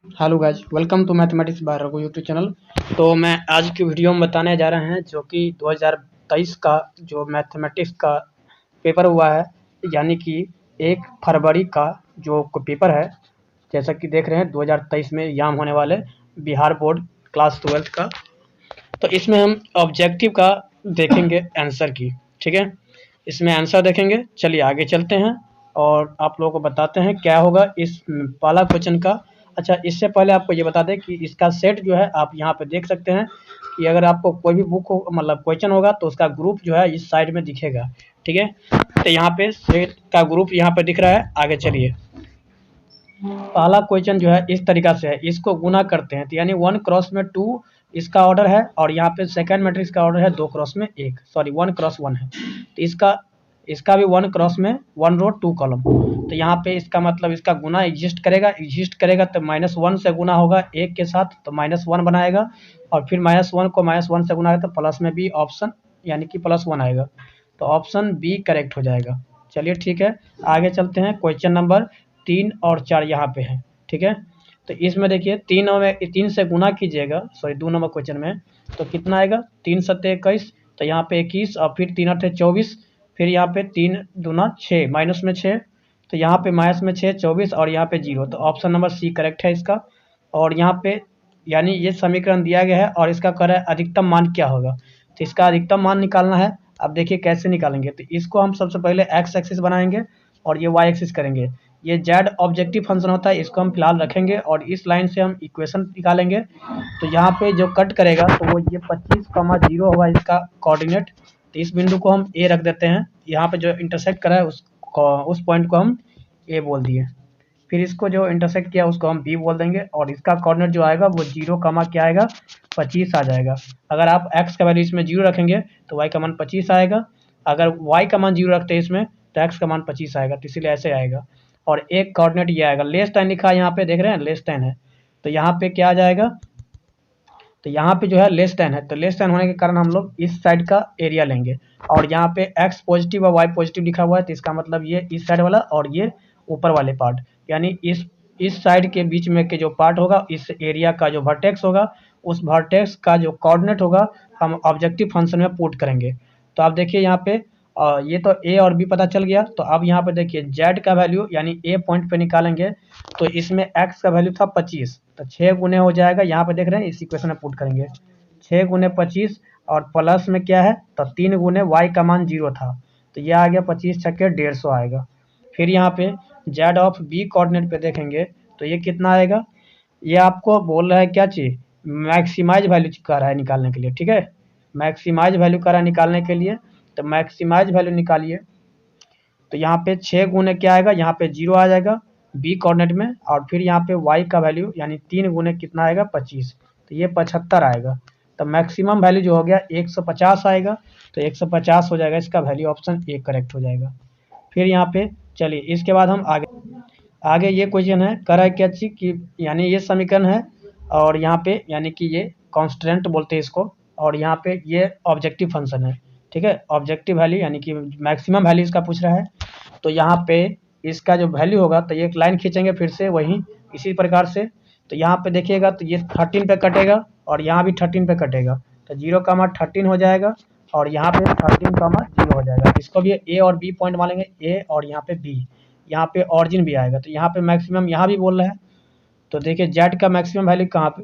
Hello guys, welcome to mathematics by Raghu YouTube channel. तो मैं आज की वीडियो में बताने जा रहे हैं जो कि 2023 का जो मैथमेटिक्स का पेपर हुआ है, यानी कि 1 फरवरी का जो पेपर है। जैसा कि देख रहे हैं 2023 में एग्जाम होने वाले बिहार बोर्ड क्लास 12th का। तो इसमें हम ऑब्जेक्टिव का देखेंगे आंसर की, ठीक है। इसमें आंसर देखेंगे। चलिए आगे चलते हैं और आप लोगों को बताते हैं क्या होगा इस पहला क्वेश्चन का। अच्छा, इससे पहले आपको ये बता दें कि इसका सेट जो है आप यहाँ पे देख सकते हैं कि अगर आपको कोई भी बुक हो, मतलब क्वेश्चन होगा, तो उसका ग्रुप जो है इस साइड में दिखेगा, ठीक है। तो यहाँ पे सेट का ग्रुप यहाँ पे दिख रहा है। आगे चलिए, पहला क्वेश्चन जो है इस तरीका से है, इसको गुना करते हैं तो यानी 1 क्रॉस में 2 इसका ऑर्डर है, और यहाँ पे सेकंड मैट्रिक्स का ऑर्डर है 2 क्रॉस में 1, सॉरी 1 क्रॉस 1 है। तो इसका भी 1 क्रॉस में 1 रो 2 कॉलम। तो यहाँ पे इसका मतलब इसका गुना एग्जिस्ट करेगा तो -1 से गुना होगा 1 के साथ, तो -1 बनाएगा, और फिर -1 को -1 से गुना है तो प्लस में बी ऑप्शन, यानी कि +1 आएगा। तो ऑप्शन बी करेक्ट हो जाएगा। चलिए ठीक है, आगे चलते हैं। क्वेश्चन नंबर 3 और 4 यहाँ पे है, ठीक है। तो इसमें देखिए 3 से गुना कीजिएगा, सॉरी 2 नंबर क्वेश्चन में, तो कितना आएगा 3 सत्ते 21, तो यहाँ पे 21 और फिर 3 अठे 24, फिर यहाँ पे 3 दूना 6, माइनस में 6, तो यहाँ पे माइनस में 6 24 और यहाँ पे 0, तो ऑप्शन नंबर सी करेक्ट है इसका। और यहाँ पे यानी ये समीकरण दिया गया है और इसका कह रहा है अधिकतम मान क्या होगा, तो इसका अधिकतम मान निकालना है। अब देखिए कैसे निकालेंगे, तो इसको हम सबसे पहले एक्स एक्सिस बनाएंगे और ये वाई एक्सिस करेंगे। ये जेड ऑब्जेक्टिव फंक्शन होता है, इसको हम फिलहाल रखेंगे और इस लाइन से हम इक्वेशन निकालेंगे। तो यहाँ पे जो कट करेगा तो वो ये 25,0 होगा इसका कोऑर्डिनेट। तो इस बिंदु को हम ए रख देते हैं, यहाँ पे जो इंटरसेक्ट करा है उस पॉइंट को हम ए बोल दिए। फिर इसको जो इंटरसेक्ट किया उसको हम बी बोल देंगे, और इसका कोऑर्डिनेट जो आएगा वो 0, क्या आएगा 25 आ जाएगा। अगर आप एक्स का वैल्यू इसमें 0 रखेंगे तो वाई का मान 25 आएगा। अगर वाई का मान 0 रखते हैं इसमें तो एक्स का मान 25 आएगा, तो इसीलिए ऐसे आएगा। और एक कोऑर्डिनेट ये आएगा, लेस टाइन लिखा है यहाँ पे, देख रहे हैं लेस टाइन है, तो यहाँ पे क्या आ जाएगा, तो यहाँ पे जो है लेस टाइन है, तो लेस टाइन होने के कारण हम लोग इस साइड का एरिया लेंगे। और यहाँ पे एक्स पॉजिटिव और वाई पॉजिटिव लिखा हुआ है, तो इसका मतलब ये इस साइड वाला और ये ऊपर वाले पार्ट, यानी इस साइड के बीच में के जो पार्ट होगा, इस एरिया का जो वर्टेक्स होगा, उस वर्टेक्स का जो कोऑर्डिनेट होगा हम ऑब्जेक्टिव फंक्शन में पुट करेंगे। तो आप देखिए यहाँ पे ये तो ए और बी पता चल गया। तो अब यहाँ पे देखिए जेड का वैल्यू यानी ए पॉइंट पे निकालेंगे, तो इसमें एक्स का वैल्यू था 25, तो 6 गुने हो जाएगा, यहाँ पे देख रहे हैं इस इक्वेशन में पुट करेंगे 6 गुने 25, और प्लस में क्या है तो 3 गुने वाई का मान 0 था, तो ये आ गया 25 छक्के 150 आएगा। फिर यहाँ पे जेड ऑफ बी कोऑर्डिनेट पे देखेंगे तो ये कितना आएगा, ये आपको बोल रहा है क्या चीज़, मैक्सिमाइज वैल्यू कर रहा है निकालने के लिए, ठीक है। मैक्सिमाइज वैल्यू कर रहा है निकालने के लिए, तो मैक्सिमाइज वैल्यू निकालिए। तो यहाँ पे 6 गुने क्या आएगा, यहाँ पे 0 आ जाएगा बी कोऑर्डिनेट में, और फिर यहाँ पे वाई का वैल्यू यानी 3 गुने कितना आएगा 25, तो ये 75 आएगा। तो मैक्सिमम वैल्यू जो हो गया 150 आएगा, तो 150 हो जाएगा इसका वैल्यू, ऑप्शन ए करेक्ट हो जाएगा। फिर यहाँ पे चलिए इसके बाद हम आगे ये क्वेश्चन है, कर है क्या चीज कि यानी ये समीकरण है, और यहाँ पे यानी कि ये कांस्टेंट बोलते हैं इसको, और यहाँ पे ये ऑब्जेक्टिव फंक्शन है, ठीक है। ऑब्जेक्टिव वैल्यू यानी कि मैक्सिमम वैल्यू इसका पूछ रहा है। तो यहाँ पे इसका जो वैल्यू होगा तो ये एक लाइन खींचेंगे फिर से वही इसी प्रकार से। तो यहाँ पे देखिएगा तो ये 13 पे कटेगा और यहाँ भी 13 पे कटेगा, तो 0,13 हो जाएगा, और यहाँ पे 13,0 हो जाएगा। इसको भी ए और बी पॉइंट मानेंगे, ए और यहाँ पे बी, यहाँ पे ऑरिजिन भी आएगा, तो यहाँ पे मैक्सिमम यहाँ भी बोल रहा है। तो देखिए जेड का मैक्सिमम वैल्यू कहाँ पे,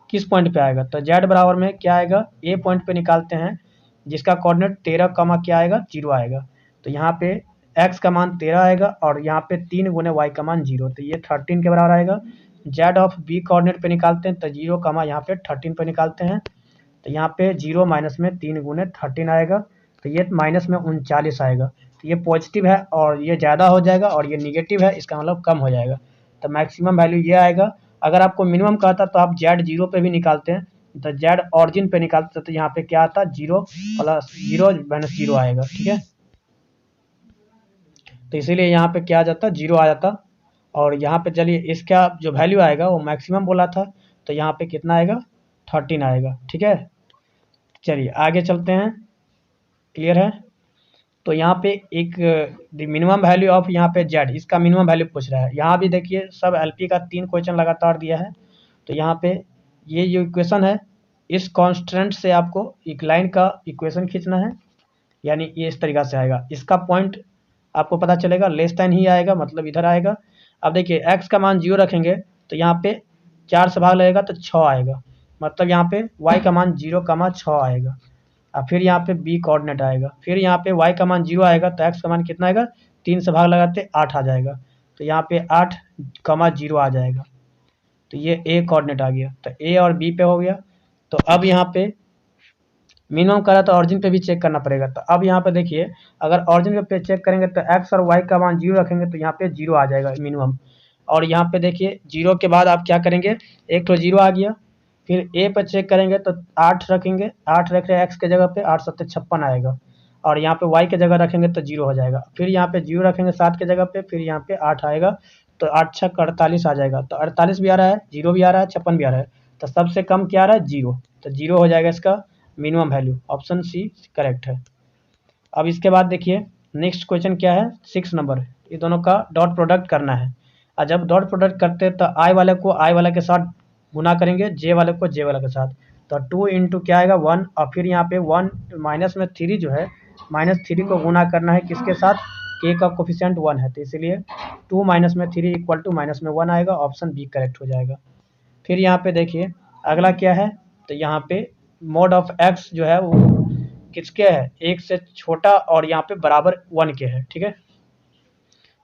किस पॉइंट पे आएगा, तो जेड बराबर में क्या आएगा, ए पॉइंट पे निकालते हैं, जिसका कोऑर्डिनेट 13, क्या आएगा 0 आएगा। तो यहाँ पे एक्स का मान 13 आएगा, और यहाँ पे 3 गुने वाई का मान 0, तो ये 13 के बराबर आएगा। जेड ऑफ बी कोऑर्डिनेट पे निकालते हैं, तो 0, यहाँ पे 13 पे निकालते हैं, तो यहाँ पे 0 माइनस में 3 गुने 13 आएगा, तो ये माइनस में 39 आएगा। तो ये पॉजिटिव है और ये ज़्यादा हो जाएगा, और ये निगेटिव है, इसका मतलब कम हो जाएगा। तो मैक्सिमम वैल्यू ये आएगा। अगर आपको मिनिमम कहता तो आप जेड 0 पे भी निकालते हैं, तो जेड ऑरिजिन पे निकालते तो यहाँ पे क्या आता 0 प्लस 0 माइनस 0 आएगा, ठीक है। तो इसीलिए यहाँ पे क्या आ जाता 0 आ जाता। और यहाँ पे चलिए इसका जो वैल्यू आएगा वो मैक्सिमम बोला था, तो यहाँ पे कितना आएगा 13 आएगा, ठीक है। चलिए आगे चलते हैं, क्लियर है। तो यहाँ पे एक मिनिमम वैल्यू ऑफ यहाँ पे जेड, इसका मिनिमम वैल्यू पूछ रहा है। यहाँ भी देखिए सब एलपी का 3 क्वेश्चन लगातार दिया है। तो यहाँ पे ये जो इक्वेशन है, इस कॉन्स्टेंट से आपको एक लाइन का इक्वेशन खींचना है, यानी ये इस तरीक़ा से आएगा। इसका पॉइंट आपको पता चलेगा लेस देन ही आएगा, मतलब इधर आएगा। अब देखिए x का मान 0 रखेंगे तो यहाँ पे 4 से भाग लगेगा तो 6 आएगा, मतलब यहाँ पे y का मान 0,6 आएगा। अब फिर यहाँ पे b कोऑर्डिनेट आएगा, फिर यहाँ पे y का मान 0 आएगा तो x का मान कितना आएगा, 3 से भाग लगाते 8 आ जाएगा, तो यहाँ पे 8,0 आ जाएगा। तो ये a कोऑर्डिनेट आ गया, तो a और b पे हो गया। तो अब यहाँ पे मिनिमम करा तो ऑरिजिन पे भी चेक करना पड़ेगा। तो अब यहाँ पे देखिए, अगर ऑरिजिन पे चेक करेंगे तो x और y का मान 0 रखेंगे तो यहाँ पे 0 आ जाएगा मिनिमम। और यहाँ पे देखिए 0 के बाद आप क्या करेंगे, एक तो 0 आ गया, फिर a पे चेक करेंगे तो 8 रखेंगे, 8 रख रहे x के जगह पे, 8 7 56 आएगा। और यहाँ पे y के जगह रखेंगे तो 0 हो जाएगा, फिर यहाँ पे 0 रखेंगे 7 के जगह पे, फिर यहाँ पे 8 आएगा, तो 8 6 48 आ जाएगा। तो 48 भी आ रहा है, 0 भी आ रहा है, 56 भी आ रहा है, तो सबसे कम क्या आ रहा है, 0। तो 0 हो जाएगा इसका minimum value, option C correct है। अब इसके बाद देखिए नेक्स्ट क्वेश्चन क्या है, 6 नंबर, ये दोनों का डॉट प्रोडक्ट करना है। और जब डॉट प्रोडक्ट करते हैं तो आई वाले को आई वाले के साथ गुना करेंगे, जे वाले को जे वाले के साथ। तो 2 इंटू क्या आएगा 1, और फिर यहाँ पे 1 माइनस में 3 जो है, -3 को गुना करना है किसके साथ, k का कोफिशिएंट 1 है, तो इसलिए 2 माइनस में 3 इक्वल टू माइनस में 1 आएगा, ऑप्शन बी करेक्ट हो जाएगा। फिर यहाँ पे देखिए अगला क्या है, तो यहाँ पे मोड ऑफ x जो है वो किसके है, 1 से छोटा और यहाँ पे बराबर 1 के है, ठीक है।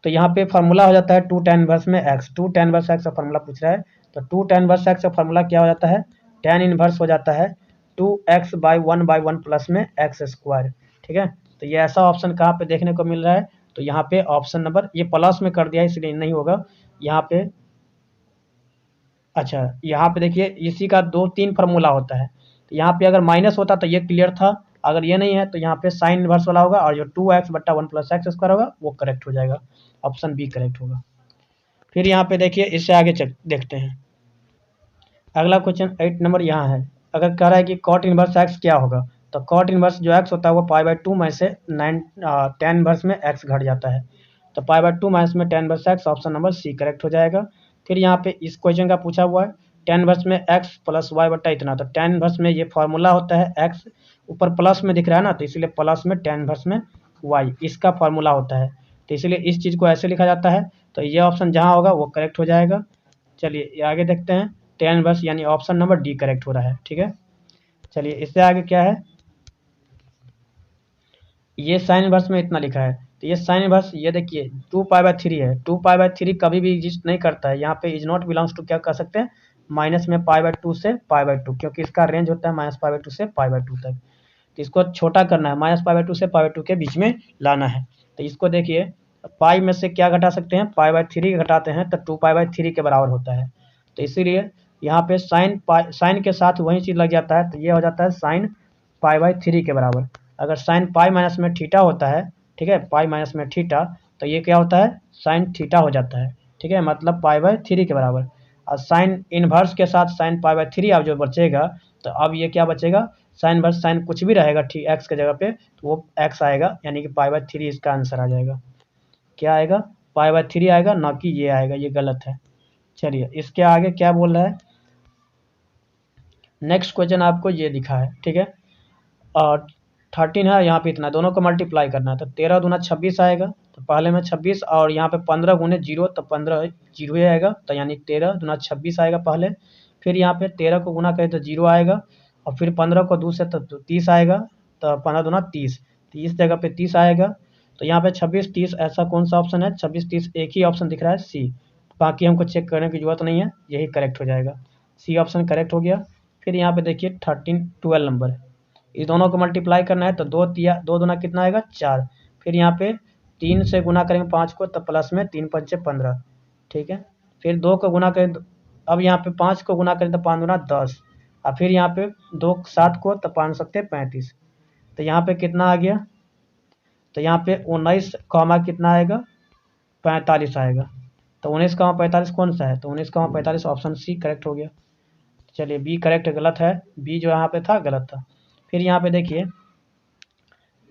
तो यहाँ पे फार्मूला हो जाता है 2 tan इनवर्स में x, 2 tan इनवर्स x का फार्मूला पूछ रहा है। तो 2 tan इनवर्स x का फार्मूला क्या हो जाता है, tan इनवर्स हो जाता है 2x/1/1 प्लस में x स्क्वायर, ठीक है। तो ये ऐसा ऑप्शन कहाँ पे देखने को मिल रहा है, तो यहाँ पे ऑप्शन नंबर, ये प्लस में कर दिया इसलिए नहीं होगा यहाँ पे। अच्छा यहाँ पे देखिए इसी का 2-3 फार्मूला होता है, तो यहाँ पे अगर माइनस होता तो ये क्लियर था, अगर ये नहीं है तो यहाँ पे साइन इनवर्स वाला होगा, और जो 2x/1 प्लस x स्क्वायर होगा वो करेक्ट हो जाएगा, ऑप्शन बी करेक्ट होगा। फिर यहाँ पे देखिए इससे आगे चल देखते हैं अगला क्वेश्चन 8 नंबर यहाँ है। अगर कह रहा है कि कॉट इनवर्स x क्या होगा, तो कॉट इनवर्स जो x होता है वो π/2 में से tan इनवर्स में x घट जाता है, तो π/2 माइनस में tan inverse x, option number C correct हो जाएगा। फिर यहाँ पे इस क्वेश्चन का पूछा हुआ है tan इनवर्स में x प्लस y बटा इतना, तो tan इनवर्स में ये फार्मूला होता है x, ऊपर प्लस में दिख रहा है ना, तो इसलिए प्लस में tan इनवर्स में y इसका फार्मूला होता है, तो इसलिए इस चीज़ को ऐसे लिखा जाता है। तो ये ऑप्शन जहाँ होगा वो करेक्ट हो जाएगा। चलिए आगे देखते हैं, tan इनवर्स यानी ऑप्शन नंबर डी करेक्ट हो रहा है, ठीक है। चलिए इससे आगे क्या है, ये साइन इनवर्स में इतना लिखा है, तो ये साइन इनवर्स ये देखिए 2π/3 है, 2π/3 कभी भी एग्जिस्ट नहीं करता है, यहाँ पे इज नॉट बिलोंग्स टू क्या कर सकते हैं, माइनस में π/2 से π/2, क्योंकि इसका रेंज होता है -π/2 से π/2 तक। तो इसको छोटा करना है, -π/2 से π/2 के बीच में लाना है। तो इसको देखिए पाई में से क्या घटा सकते हैं, π/3 घटाते हैं तो 2π/3 के बराबर होता है, तो इसीलिए यहाँ पे साइन के साथ वही चीज़ लग जाता है, तो ये हो जाता है साइन π/3 के बराबर। अगर साइन पाई माइनस में थीटा होता है, ठीक है, पाई माइनस में थीटा, तो ये क्या होता है, साइन थीटा हो जाता है, ठीक है, मतलब π/3 के बराबर। और साइन इनवर्स के साथ साइन π/3 अब जो बचेगा, तो अब ये क्या बचेगा, साइन इनवर्स साइन कुछ भी रहेगा ठीक एक्स के जगह पे, तो वो एक्स आएगा, यानी कि π/3 इसका आंसर आ जाएगा। क्या आएगा, π/3 आएगा, ना कि ये आएगा, ये गलत है। चलिए इसके आगे क्या बोल रहा है, नेक्स्ट क्वेश्चन आपको ये दिखा है, ठीक है, और 13 है, यहाँ पे इतना दोनों को मल्टीप्लाई करना है, तो 13 दूना 26 आएगा, तो पहले में 26 और यहाँ पे 15 गुने 0, तो 15 0 ही आएगा, तो यानी 13 दूना 26 आएगा पहले। फिर यहाँ पे 13 को गुना करें तो 0 आएगा, और फिर 15 को 2 से तो 30 आएगा, तो 15 दूना 30, 30 जगह पे 30 आएगा। तो यहाँ पे 26 30 ऐसा कौन सा ऑप्शन है, 26 30 एक ही ऑप्शन दिख रहा है सी, बाकी हमको चेक करने की जरूरत नहीं है, यही करेक्ट हो जाएगा, सी ऑप्शन करेक्ट हो गया। फिर यहाँ पे देखिए 12 नंबर, इस दोनों को मल्टीप्लाई करना है, तो 2 दूना कितना आएगा 4, फिर यहाँ पे 3 से गुना करेंगे 5 को, तो प्लस में 3 पंचे 15, ठीक है। फिर 2 को गुना करें, अब यहाँ पे 5 को गुना करें तो 5 दूना 10, और फिर यहाँ पे 2 7 को, तो 5 सकते 35, तो यहाँ पे कितना आ गया, तो यहाँ पे 19 कॉमा कितना आएगा 45 आएगा, तो 19 कॉमा 45 कौन सा है, तो 19 कॉमा 45 ऑप्शन सी करेक्ट हो गया। चलिए बी करेक्ट गलत है, बी जो यहाँ पे था गलत था। फिर यहाँ पे देखिए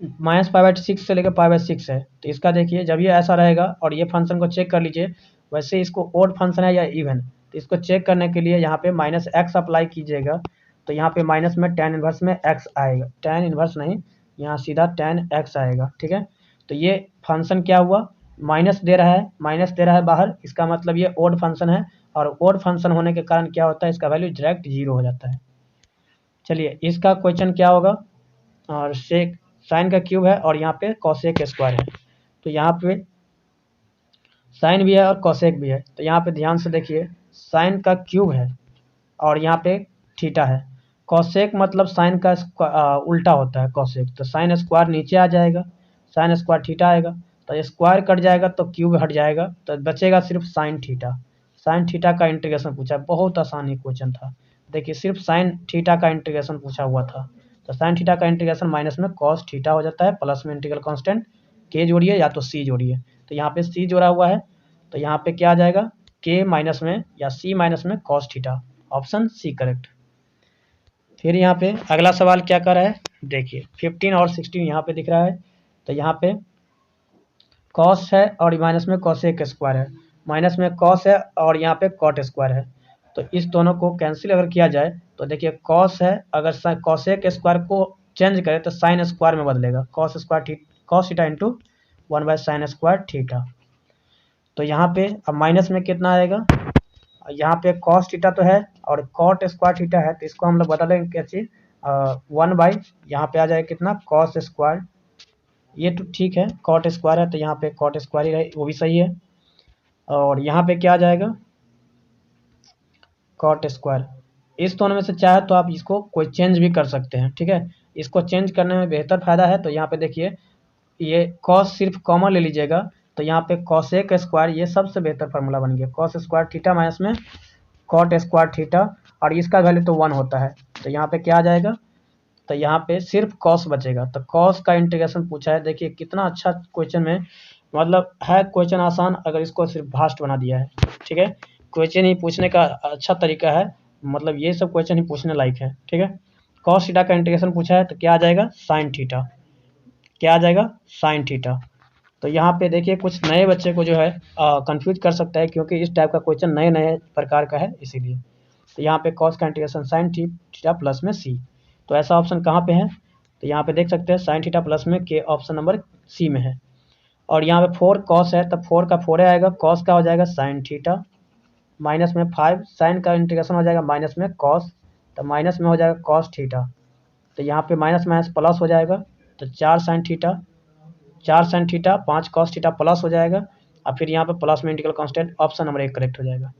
-π/6 से लेकर π/6 है। तो इसका देखिए जब ये ऐसा रहेगा और ये फंक्शन को चेक कर लीजिए, वैसे इसको ओड फंक्शन है या इवन, तो इसको चेक करने के लिए यहाँ पे -x अप्लाई कीजिएगा, तो यहाँ पे माइनस में tan इनवर्स में x आएगा, tan इनवर्स नहीं, यहाँ सीधा tan x आएगा, ठीक है। तो ये फंक्शन क्या हुआ, माइनस दे रहा है बाहर, इसका मतलब ये ओड फंक्शन है, और ओड फंक्शन होने के कारण क्या होता है, इसका वैल्यू डायरेक्ट 0 हो जाता है। चलिए इसका क्वेश्चन क्या होगा, और सेक साइन का क्यूब है और यहाँ पे कॉसेक स्क्वायर है, तो यहाँ पे साइन भी है और कॉसेक भी है। तो यहाँ पे ध्यान से देखिए, साइन का क्यूब है और यहाँ पे थीटा है। कॉसेक मतलब साइन का उल्टा होता है कॉसेक, तो साइन स्क्वायर नीचे आ जाएगा, साइन स्क्वायर थीटा आएगा, तो स्क्वायर कट जाएगा तो क्यूब हट जाएगा, तो बचेगा सिर्फ साइन थीटा। साइन थीटा का इंटीग्रेशन पूछा है, बहुत आसानी क्वेश्चन था। देखिए सिर्फ साइन थीटा का इंटीग्रेशन पूछा हुआ था, तो साइन थीटा का इंटीग्रेशन माइनस में कॉस थीटा हो जाता है, प्लस में इंटीग्रल कांस्टेंट के जोड़िए या तो सी जोड़िए, तो यहाँ पे सी जोड़ा हुआ है, तो यहाँ पे क्या आ जाएगा, के माइनस में या सी माइनस में cos theta, option C correct. फिर यहाँ पे अगला सवाल क्या कर रहा है, देखिए 15 और 16 यहाँ पे दिख रहा है, तो यहाँ पे कॉस है और माइनस में कॉसेक स्क्वायर है, माइनस में कॉस है और यहाँ पे कॉट स्क्वायर है, तो इस दोनों को कैंसिल अगर किया जाए तो देखिए कॉस है, अगर कॉसेक स्क्वायर को चेंज करें तो साइन स्क्वायर में बदलेगा, cos theta into 1/sin square theta. तो यहाँ पे अब माइनस में कितना आएगा, यहाँ पे कॉस थीटा तो है और कॉट स्क्वायर थीटा है, तो इसको हम लोग बदलेंगे क्या चीज़, 1 यहाँ पे आ जाएगा कितना, कॉस स्क्वायर, ये तो ठीक है, कॉट स्क्वायर है तो यहाँ पे कॉट स्क्वायर ही रहे, वो भी सही है। और यहाँ पे क्या आ जाएगा, कॉट स्क्वायर। इस दोनों में से चाहे तो आप इसको कोई चेंज भी कर सकते हैं, ठीक है, इसको चेंज करने में बेहतर फायदा है। तो यहाँ पे देखिए ये कॉस सिर्फ कॉमन ले लीजिएगा, तो यहाँ पे कॉसेक स्क्वायर, ये सबसे बेहतर फार्मूला बन गया, कॉस स्क्वायर थीटा माइनस में कॉट स्क्वायर थीटा, और इसका वैल्यू तो 1 होता है, तो यहाँ पे क्या आ जाएगा, तो यहाँ पे सिर्फ कॉस बचेगा। तो कॉस का इंटीग्रेशन पूछा है, देखिए कितना अच्छा क्वेश्चन में, मतलब है क्वेश्चन आसान, अगर इसको सिर्फ भास्ट बना दिया है, ठीक है, क्वेश्चन ही पूछने का अच्छा तरीका है, मतलब ये सब क्वेश्चन ही पूछने लायक है, ठीक है। कॉस थीटा का इंटीग्रेशन पूछा है तो क्या आ जाएगा, साइन थीटा, क्या आ जाएगा, साइन थीटा। तो यहाँ पे देखिए कुछ नए बच्चे को जो है कंफ्यूज कर सकता है, क्योंकि इस टाइप का क्वेश्चन नए नए प्रकार का है इसीलिए। तो यहाँ पे कॉस का इंटीग्रेशन साइन थीटा प्लस में सी, तो ऐसा ऑप्शन कहाँ पे है, तो यहाँ पे देख सकते हैं साइन थीटा प्लस में के, ऑप्शन नंबर सी में है। और यहाँ पे 4 कॉस है, तब 4 का 4 आएगा, कॉस का हो जाएगा साइन थीटा, माइनस में 5, साइन का इंटीग्रेशन हो जाएगा माइनस में कॉस, तो माइनस में हो जाएगा कॉस थीटा, तो यहाँ पे माइनस माइनस प्लस हो जाएगा, तो 4 sine theta, 5 cos theta plus हो जाएगा, और फिर यहाँ पे प्लस में integral constant, option number 1 correct हो जाएगा।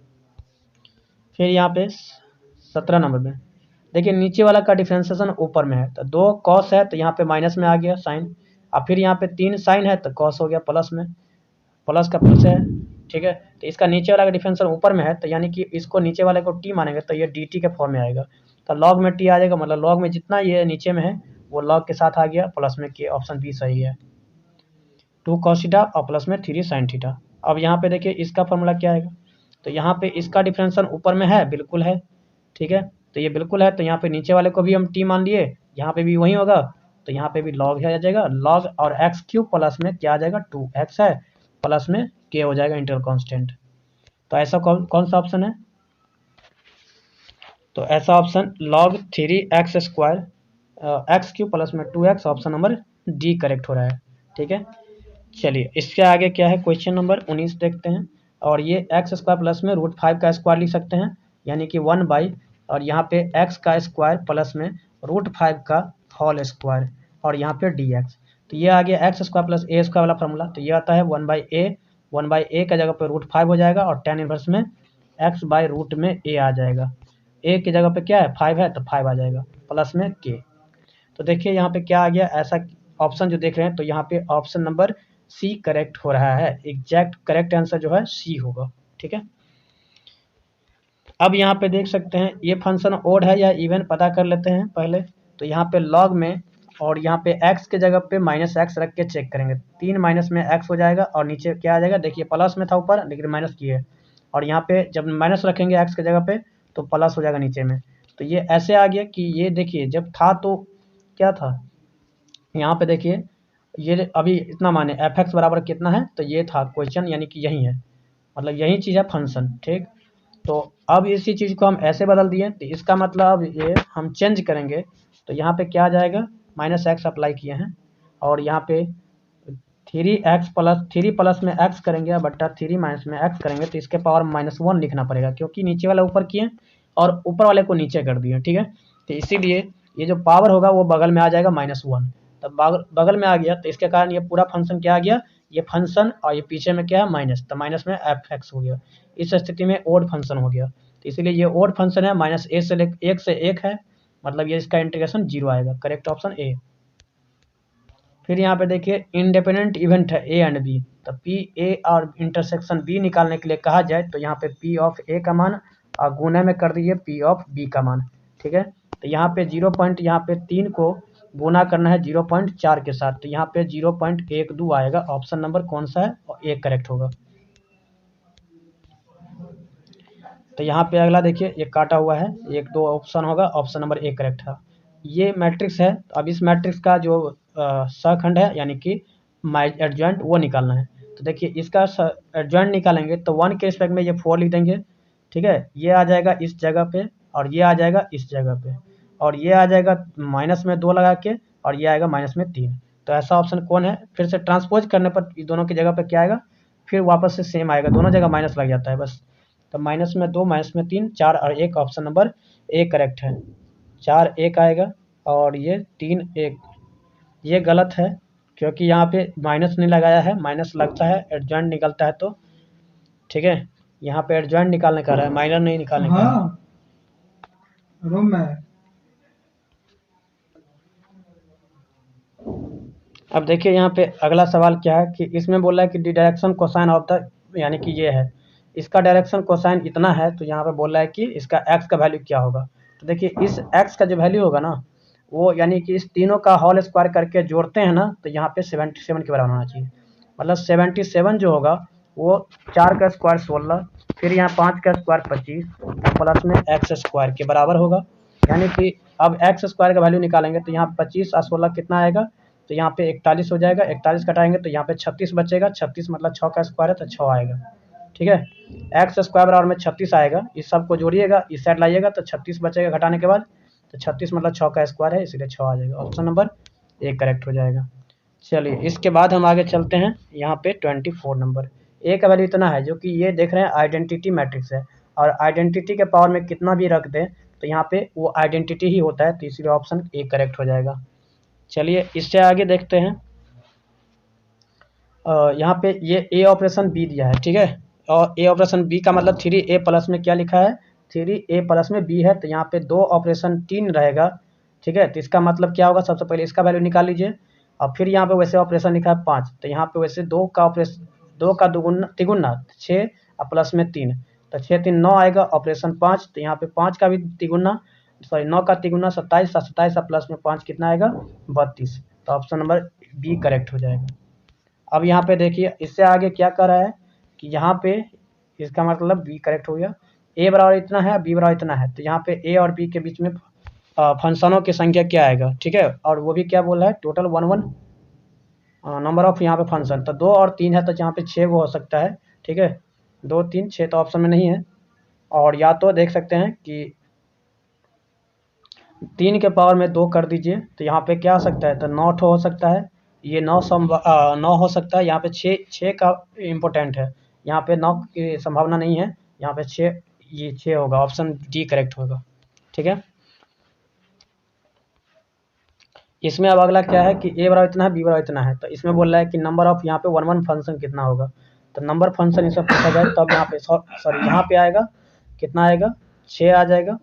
फिर यहाँ पे 17 नंबर में देखिए नीचे वाला का डिफ्रेंसिएशन ऊपर में है, तो 2 कॉस है तो यहाँ पे माइनस में आ गया साइन, और फिर यहाँ पे 3 साइन है तो कॉस हो गया प्लस में, प्लस का प्लस है, ठीक है। तो इसका नीचे वाला का डिफरेंशियल ऊपर में है, तो यानी कि इसको नीचे वाले को टी मानेंगे तो ये डी टी के फॉर्म में आएगा, तो लॉग में टी आ जाएगा, मतलब लॉग में जितना ये नीचे में है वो लॉग के साथ आ गया, प्लस में के, ऑप्शन बी सही है, 2 कॉस थीटा और प्लस में 3 साइन थीटा। अब यहाँ पे देखिए इसका फॉर्मूला क्या आएगा, तो यहाँ पे इसका डिफरेंशियल ऊपर में है, बिल्कुल है, ठीक है, तो ये बिल्कुल है, तो यहाँ पे नीचे वाले को भी हम टी मान लिए, यहाँ पे भी वही होगा, तो यहाँ पे भी लॉग है आ जाएगा, लॉग और एक्स क्यूब प्लस में क्या आ जाएगा, 2x है, प्लस में के हो जाएगा इंटीग्रल कांस्टेंट। तो ऐसा कौन सा ऑप्शन है, तो ऐसा option log 3x square x cube plus में 2x, option number D correct हो रहा है, ठीक है। चलिए इसके आगे क्या है, क्वेश्चन नंबर 19 देखते हैं, और ये एक्स स्क्वायर प्लस में √5 का स्क्वायर लिख सकते हैं, यानी कि 1 बाई, और यहाँ पे x का स्क्वायर प्लस में √5 का होल स्क्वायर, और यहाँ पे dx, तो ये आ गया एक्स स्क्वायर प्लस ए स्क्वायर वाला फॉर्मूला, तो ये आता है 1/a का जगह पे √5 हो जाएगा, और tan इनवर्स में x बाई रूट में a आ जाएगा, a की जगह पे क्या है 5 है, तो 5 आ जाएगा, प्लस में k। तो देखिए यहाँ पे क्या आ गया, ऐसा ऑप्शन जो देख रहे हैं, तो यहाँ पे ऑप्शन नंबर सी करेक्ट हो रहा है, एग्जैक्ट करेक्ट आंसर जो है सी होगा, ठीक है। अब यहाँ पे देख सकते हैं ये फंक्शन ओड है या इवन पता कर लेते हैं पहले, तो यहाँ पे लॉग में, और यहाँ पे x के जगह पे -x रख के चेक करेंगे, 3 माइनस में x हो जाएगा, और नीचे क्या आ जाएगा, देखिए प्लस में था ऊपर लेकिन माइनस किए है, और यहाँ पे जब माइनस रखेंगे x के जगह पे तो प्लस हो जाएगा नीचे में, तो ये ऐसे आ गया कि ये देखिए जब था तो क्या था, यहाँ पे देखिए ये अभी इतना माने एफ एक्स बराबर कितना है, तो ये था क्वेश्चन, यानी कि यही है, मतलब यही चीज़ है फंक्शन, ठीक। तो अब इसी चीज़ को हम ऐसे बदल दिए, तो इसका मतलब ये हम चेंज करेंगे, तो यहाँ पे क्या आ जाएगा, माइनस एक्स अप्लाई किए हैं, और यहाँ पे थ्री प्लस में एक्स करेंगे बट्टा थ्री माइनस में एक्स करेंगे, तो इसके पावर -1 लिखना पड़ेगा, क्योंकि नीचे वाला ऊपर किए और ऊपर वाले को नीचे कर दिए, ठीक है। तो इसीलिए ये जो पावर होगा वो बगल में आ जाएगा -1, तब बगल में आ गया, तो इसके कारण ये पूरा फंक्शन क्या आ गया, ये फंक्शन, और ये पीछे में क्या है माइनस, तो माइनस में एफ एक्स हो गया। इस स्थिति में ओड फंक्शन हो गया, तो इसीलिए ये ओड फंक्शन है, माइनस ए से एक से एक है, मतलब ये इसका इंटीग्रेशन 0 आएगा, करेक्ट ऑप्शन ए। फिर यहाँ पे देखिए इंडिपेंडेंट इवेंट है ए एंड बी, तो पी ए और इंटरसेक्शन बी निकालने के लिए कहा जाए, तो यहाँ पे पी ऑफ ए का मान और गुने में कर दीजिए पी ऑफ बी का मान, ठीक है। तो यहाँ पे 0. यहाँ पे 3 को गुना करना है 0.4 के साथ, तो यहाँ पे 0.12 आएगा, ऑप्शन नंबर कौन सा है, और ए करेक्ट होगा। तो यहाँ पे अगला देखिए ये काटा हुआ है, 1 2 ऑप्शन होगा, ऑप्शन नंबर ए करेक्ट है। ये मैट्रिक्स है, तो अब इस मैट्रिक्स का जो सहखंड है, यानी कि एडजॉइंट, वो निकालना है। तो देखिए इसका एडजॉइंट निकालेंगे, तो 1 के रिस्पेक्ट में ये 4 लिख देंगे, ठीक है। ये आ जाएगा इस जगह पे, और ये आ जाएगा इस जगह पे, और ये आ जाएगा माइनस में 2 लगा के, और ये आएगा माइनस में 3। तो ऐसा ऑप्शन कौन है, फिर से ट्रांसपोज करने पर दोनों की जगह पर क्या आएगा, फिर वापस से सेम आएगा, दोनों जगह माइनस लग जाता है बस। तो माइनस में 2, माइनस में 3, 4 और 1, ऑप्शन नंबर ए करेक्ट है। 4 1 आएगा, और ये 3 1, ये गलत है, क्योंकि यहाँ पे माइनस नहीं लगाया है, माइनस लगता है एडजॉइंट निकलता है, तो ठीक है, यहाँ पे एडजॉइंट निकालने का रहा है, माइनर नहीं निकालने का है। रूम में अब देखिए यहाँ पे अगला सवाल क्या है, कि इसमें बोला है कि D direction cosine of the, यानी कि ये है, इसका डायरेक्शन कोसाइन इतना है, तो यहाँ पे बोल रहा है कि इसका एक्स का वैल्यू क्या होगा। तो देखिए इस एक्स का जो वैल्यू होगा ना, वो यानी कि इस तीनों का होल स्क्वायर करके जोड़ते हैं ना, तो यहाँ पे 77 के बराबर होना चाहिए, मतलब 77 जो होगा वो 4 का स्क्वायर 16, फिर यहाँ 5 का स्क्वायर 25, प्लस में एक्स स्क्वायर के बराबर होगा। यानी कि अब एक्स स्क्वायर का वैल्यू निकालेंगे, तो यहाँ 25 और 16 कितना आएगा, तो यहाँ पे 41 हो जाएगा, 41 घटाएंगे तो यहाँ पे 36 बचेगा, 36 मतलब 6 का स्क्वायर है, तो 6 आएगा, ठीक है। एक्स स्क्वायर बराबर में 36 आएगा, इस सब को जोड़िएगा, इस साइड लाइएगा, तो 36 बचेगा घटाने के बाद, तो 36 मतलब 6 का स्क्वायर है, इसलिए 6 आ जाएगा, ऑप्शन नंबर ए करेक्ट हो जाएगा। चलिए इसके बाद हम आगे चलते हैं, यहाँ पे 24 नंबर, ए का वैल्यू इतना है, जो कि ये देख रहे हैं आइडेंटिटी मैट्रिक्स है, और आइडेंटिटी के पावर में कितना भी रख दें, तो यहाँ पे वो आइडेंटिटी ही होता है, तो इसलिए ऑप्शन ए करेक्ट हो जाएगा। चलिए इससे आगे देखते हैं, यहाँ पे ये ए ऑपरेशन बी दिया है, ठीक है, और ए ऑपरेशन बी का मतलब 3a प्लस में क्या लिखा है, 3a प्लस में बी है, तो यहाँ पे 2 ऑपरेशन 3 रहेगा, ठीक है। तो इसका मतलब क्या होगा, सबसे पहले इसका वैल्यू निकाल लीजिए, और फिर यहाँ पे वैसे ऑपरेशन लिखा है 5, तो यहाँ पे वैसे 2 का ऑपरेशन, 2 का दुगुना तिगुना 6 और प्लस में 3, तो 6 3 9 आएगा, ऑपरेशन 5, तो यहाँ पे 5 का भी तिगुना, सॉरी 9 का तिगुना 27, और 27 और प्लस में 5 कितना आएगा 32, तो ऑप्शन नंबर बी करेक्ट हो जाएगा। अब यहाँ पे देखिए इससे आगे क्या कर रहा है, कि यहाँ पे इसका मतलब बी करेक्ट हो गया, ए बराबर इतना है, बी बराबर इतना है, तो यहाँ पे ए और बी के बीच में फंक्शनों की संख्या क्या आएगा, ठीक है, और वो भी क्या बोल रहा है, टोटल 1 नंबर ऑफ यहाँ पे फंक्शन, तो 2 और 3 है, तो यहाँ पे 6 वो हो सकता है, ठीक है, 2 3 6 तो ऑप्शन में नहीं है, और या तो देख सकते हैं कि 3 के पावर में 2 कर दीजिए, तो यहाँ पे क्या हो सकता है, तो 9 हो सकता है, ये 9 हो सकता है, यहाँ पे 6 का इम्पोर्टेंट है, यहाँ पे 9 की संभावना नहीं है, यहाँ पे 6, ये 6 होगा, ऑप्शन डी करेक्ट होगा, ठीक है। इसमें अब अगला क्या है, कि ए बराबर इतना है, बी बराबर इतना है, तो इसमें बोल रहा है कि नंबर ऑफ यहाँ पे 1 फंक्शन कितना होगा, तो नंबर फंक्शन इसमें पूछा जाए, तब यहाँ पे सॉरी यहाँ पे आएगा कितना आएगा, 6 आ जाएगा,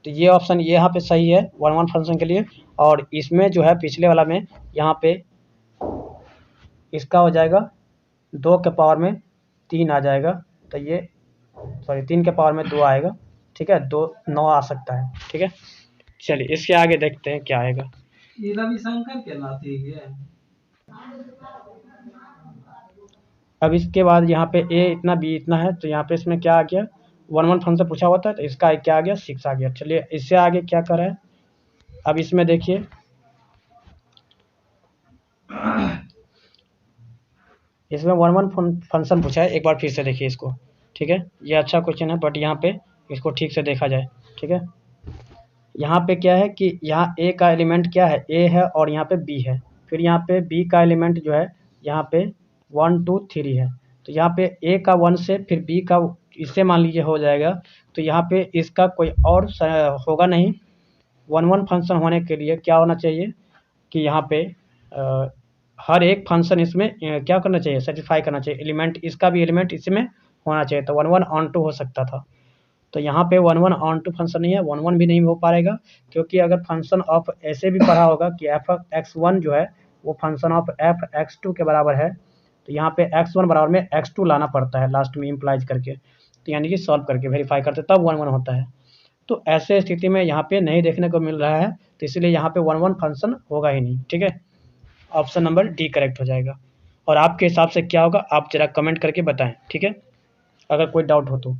तो ये ऑप्शन ये यहाँ पे सही है 1 फंक्शन के लिए, और इसमें जो है पिछले वाला में यहाँ पे इसका हो जाएगा 2 के पावर में 3 आ जाएगा, तो ये सॉरी 3 के पावर में 2 आएगा, ठीक है, 2 9 आ सकता है, ठीक है। चलिए इसके आगे देखते हैं क्या आएगा। ये रविशंकर के नाती है। अब इसके बाद यहाँ पे ए इतना बी इतना है, तो यहाँ पे इसमें क्या आ गया, 1 फंक्शन पूछा होता है, तो इसका क्या आ गया 6 आ गया। चलिए इससे आगे क्या कर रहा है, अब इसमें देखिए इसमें वन वन फंक्शन पूछा है, एक बार फिर से देखिए इसको, ठीक है। ये अच्छा क्वेश्चन है, बट यहाँ पे इसको ठीक से देखा जाए, ठीक है। यहाँ पे क्या है कि यहाँ ए का एलिमेंट क्या है, ए है, और यहाँ पे बी है। फिर यहाँ पे बी का एलिमेंट जो है यहाँ पे 1 2 3 है। तो यहाँ पे ए का 1 से फिर बी का, इससे मान लीजिए हो जाएगा। तो यहाँ पे इसका कोई और होगा नहीं। 1 1 फंक्शन होने के लिए क्या होना चाहिए कि यहाँ पे हर एक फंक्शन इसमें क्या करना चाहिए, सेटिस्फाई करना चाहिए। एलिमेंट, इसका भी एलिमेंट इसमें होना चाहिए, तो 1 1 ऑन टू हो सकता था। तो यहाँ पे 1 1 ऑन टू फंक्शन नहीं है, 1 1 भी नहीं हो पाएगा, क्योंकि अगर फंक्शन ऑफ ऐसे भी पढ़ा होगा कि एफ एक्स वन जो है वो function of F X two के बराबर है, तो यहाँ पे एक्स वन बराबर में एक्स टू लाना पड़ता है लास्ट में इम्प्लाइज करके, तो यानी कि सॉल्व करके वेरीफाई करते तब 1 1 होता है। तो ऐसे स्थिति में यहाँ पे नहीं देखने को मिल रहा है, तो इसलिए यहाँ पे 1 1 फंक्शन होगा ही नहीं, ठीक है। ऑप्शन नंबर डी करेक्ट हो जाएगा। और आपके हिसाब से क्या होगा आप जरा कमेंट करके बताएं, ठीक है, अगर कोई डाउट हो तो।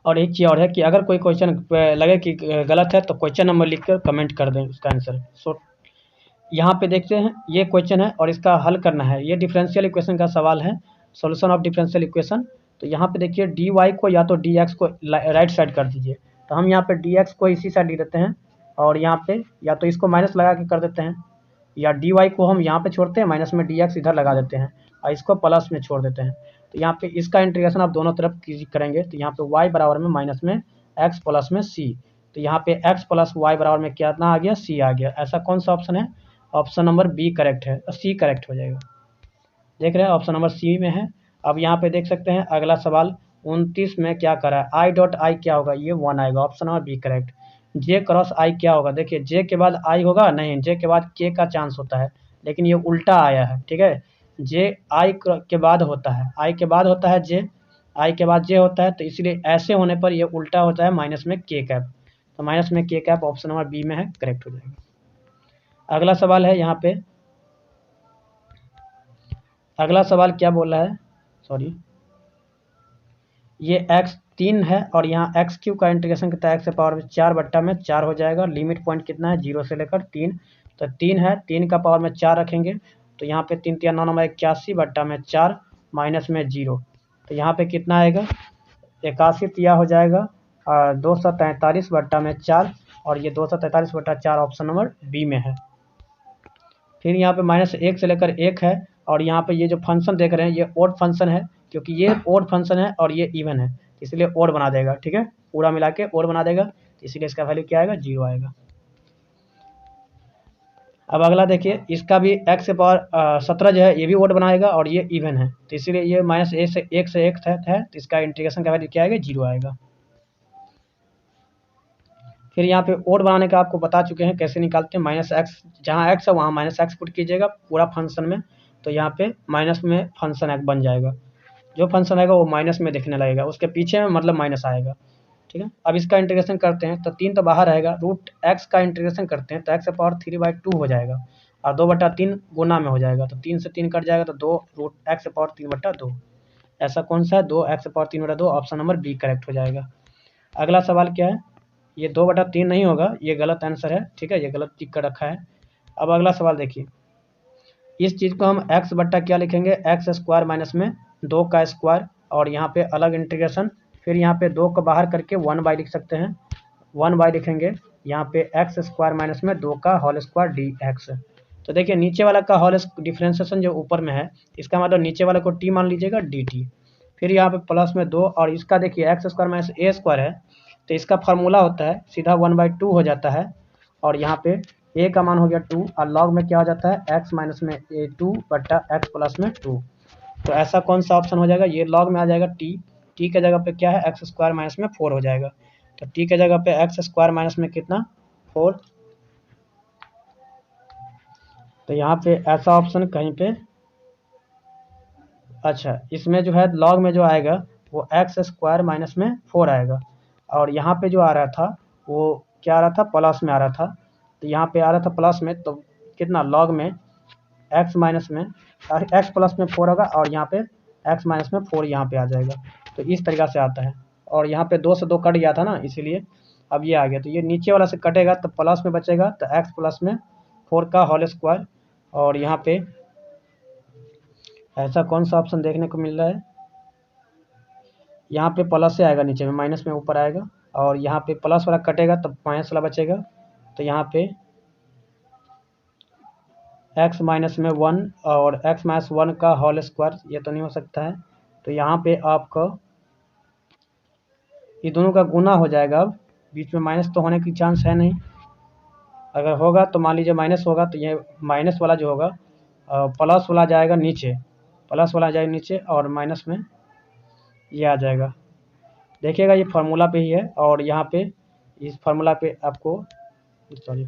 और एक चीज़ और है कि अगर कोई क्वेश्चन लगे कि गलत है तो क्वेश्चन नंबर लिखकर कमेंट कर दें उसका आंसर। सो यहाँ पे देखते हैं, ये क्वेश्चन है और इसका हल करना है। ये डिफरेंशियल इक्वेशन का सवाल है, सॉल्यूशन ऑफ डिफरेंशियल इक्वेशन। तो यहाँ पे देखिए डी वाई को या तो डी एक्स को राइट साइड कर दीजिए, तो हम यहाँ पे डी एक्स को इसी साइड लिख देते हैं, और यहाँ पे या तो इसको माइनस लगा के कर देते हैं, या डी वाई को हम यहाँ पे छोड़ते हैं, माइनस में डी एक्स इधर लगा देते हैं, और इसको प्लस में छोड़ देते हैं। तो यहाँ पे इसका इंटीग्रेशन आप दोनों तरफ करेंगे, तो यहाँ पे y बराबर में माइनस में x प्लस में c। तो यहाँ पे x प्लस वाई बराबर में कितना आ गया, c आ गया। ऐसा कौन सा ऑप्शन है, ऑप्शन नंबर बी करेक्ट है, सी करेक्ट हो जाएगा। देख रहे हैं ऑप्शन नंबर सी में है। अब यहाँ पे देख सकते हैं अगला सवाल 29 में क्या करा है, आई डॉट आई क्या होगा, ये 1 आएगा, ऑप्शन नंबर बी करेक्ट। जे क्रॉस आई क्या होगा, देखिए जे के बाद आई होगा नहीं, जे के बाद के का चांस होता है, लेकिन ये उल्टा आया है, ठीक है। जे आई के बाद होता है, आई के बाद होता है जे, आई के बाद जे होता है, तो इसलिए ऐसे होने पर ये उल्टा होता है माइनस में के कैप। तो माइनस में के कैप ऑप्शन नंबर बी में है, करेक्ट हो जाएगा। अगला सवाल है यहाँ पे, अगला सवाल क्या बोल रहा है, सॉरी, ये x 3 है और यहाँ एक्स क्यू का इंटीग्रेशन कितना है, एक्स पावर 4 बट्टा में 4 हो जाएगा। लिमिट पॉइंट कितना है, 0 से लेकर 3, तो 3 है, 3 का पावर में 4 रखेंगे, तो यहाँ पे 3 3 9 9 81 बट्टा में 4 माइनस में 0, तो यहाँ पे कितना आएगा 81 तिया हो जाएगा 243 बट्टा में 4, और ये 243 बट्टा 4 ऑप्शन नंबर बी में है। फिर यहाँ पे माइनस 1 से लेकर 1 है, और यहाँ पे ये जो फंक्शन देख रहे हैं ये ओड फंक्शन है, क्योंकि ये ओड फंक्शन है और ये इवन है, इसलिए ओड बना देगा, ठीक है, पूरा मिला के ओड बना देगा, इसलिए इसका वैल्यू क्या आएगा, 0 आएगा। अब अगला देखिए, इसका भी एक्स के पावर 17 जो है ये भी ओड बनाएगा और ये इवन है, तो इसीलिए ये माइनस ए से 1 से 1 है, तो इसका इंटीग्रेशन का वैल्यू क्या आएगा, 0 आएगा। फिर यहाँ पे ओड बनाने का आपको बता चुके हैं कैसे निकालते हैं, माइनस एक्स, जहाँ एक्स है वहाँ माइनस एक्स पुट कीजिएगा पूरा फंक्शन में, तो यहाँ पे माइनस में फंक्शन एक्स बन जाएगा, जो फंक्शन आएगा वो माइनस में दिखने लगेगा, उसके पीछे में मतलब माइनस आएगा, ठीक है। अब इसका इंटीग्रेशन करते हैं तो 3 तो बाहर रहेगा, रूट एक्स का इंटीग्रेशन करते हैं तो एक्स पावर 3/2 हो जाएगा, और 2/3 गुना में हो जाएगा, तो 3 से 3 कट जाएगा, तो 2 रूट एक्स पावर 3/2। ऐसा कौन सा है, 2 X power 3/2, option number B correct हो जाएगा। अगला सवाल क्या है, ये 2/3 नहीं होगा, ये गलत आंसर है, ठीक है, ये गलत टिक कर रखा है। अब अगला सवाल देखिए, इस चीज़ को हम एक्स बट्टा क्या लिखेंगे, एक्स स्क्वायर माइनस में 2 का स्क्वायर, और यहाँ पे अलग इंटीग्रेशन, फिर यहाँ पे 2 को बाहर करके 1/, लिख सकते हैं 1/, लिखेंगे यहाँ पे एक्स स्क्वायर माइनस में 2 का होल स्क्वायर डी एक्स। तो देखिए नीचे वाला का होल डिफ्रेंसिएशन जो ऊपर में है, इसका मतलब नीचे वाले को टी मान लीजिएगा, डी टी। फिर यहाँ पे प्लस में 2, और इसका देखिए एक्स स्क्वायर माइनस ए स्क्वायर है, तो इसका फार्मूला होता है सीधा 1/2 हो जाता है, और यहाँ पे ए का मान हो गया 2, और लॉग में क्या हो जाता है एक्स माइनस में ए 2 बट्टा एक्स प्लस में 2। तो ऐसा कौन सा ऑप्शन हो जाएगा, ये लॉग में आ जाएगा टी, टी के जगह पे क्या है एक्स स्क्वायर माइनस में 4 हो जाएगा, तो टी के जगह पे एक्स स्क्वायर माइनस में कितना 4। तो यहाँ पे ऐसा ऑप्शन कहीं पे, अच्छा इसमें जो है लॉग में जो आएगा वो एक्स स्क्वायर माइनस में 4 आएगा, और यहाँ पे जो आ रहा था वो क्या आ रहा था, प्लस में आ रहा था, तो यहाँ पे आ रहा था प्लस में, तो कितना लॉग में एक्स माइनस में एक्स प्लस में 4 होगा, और यहाँ पे एक्स माइनस में 4 यहाँ पे आ जाएगा, तो इस तरीक़ा से आता है। और यहाँ पे 2 से 2 कट गया था ना, इसीलिए अब ये आ गया, तो ये नीचे वाला से कटेगा तो प्लस में बचेगा, तो एक्स प्लस में 4 का होल स्क्वायर। और यहाँ पे ऐसा कौन सा ऑप्शन देखने को मिल रहा है, यहाँ पे प्लस से आएगा नीचे में, माइनस में ऊपर आएगा, और यहाँ पे प्लस वाला कटेगा तब माइनस वाला बचेगा। तो यहाँ पे x माइनस में 1 और x माइनस 1 का होल स्क्वायर, ये तो नहीं हो सकता है। तो यहाँ पे आपका ये दोनों का गुना हो जाएगा। अब बीच में माइनस तो होने की चांस है नहीं, अगर होगा तो मान लीजिए माइनस होगा तो ये माइनस वाला जो होगा प्लस वाला जाएगा नीचे, प्लस वाला जाएगा नीचे और माइनस में ये आ जाएगा। देखिएगा ये फार्मूला पे ही है, और यहाँ पे इस फार्मूला पे आपको सॉरी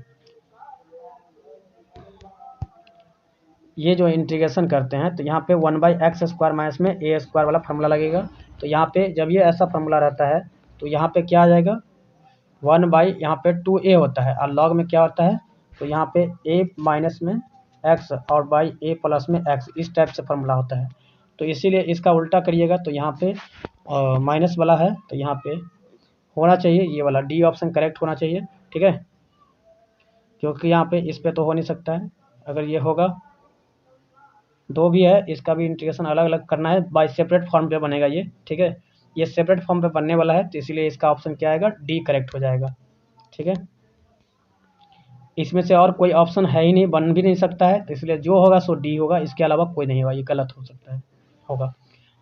ये जो इंटीग्रेशन करते हैं तो यहाँ पे 1/x² माइनस में a² वाला फार्मूला लगेगा। तो यहाँ पे जब ये ऐसा फार्मूला रहता है तो यहाँ पे क्या आ जाएगा, 1 यहाँ पे 2a होता है, और लॉग में क्या होता है, तो यहाँ पे a माइनस में x और बाई a प्लस में x, इस टाइप से फार्मूला होता है। तो इसीलिए इसका उल्टा करिएगा तो यहाँ पे माइनस वाला है, तो यहाँ पे होना चाहिए ये वाला डी ऑप्शन करेक्ट होना चाहिए, ठीक है, क्योंकि यहाँ पे इस पे तो हो नहीं सकता है। अगर ये होगा, दो भी है, इसका भी इंटीग्रेशन अलग अलग करना है, बाय सेपरेट फॉर्म पे बनेगा ये, ठीक है, ये सेपरेट फॉर्म पे बनने वाला है, तो इसीलिए इसका ऑप्शन क्या आएगा, डी करेक्ट हो जाएगा, ठीक है। इसमें से और कोई ऑप्शन है ही नहीं, बन भी नहीं सकता है, तो इसलिए जो होगा सो डी होगा, इसके अलावा कोई नहीं होगा, ये गलत हो सकता है, होगा।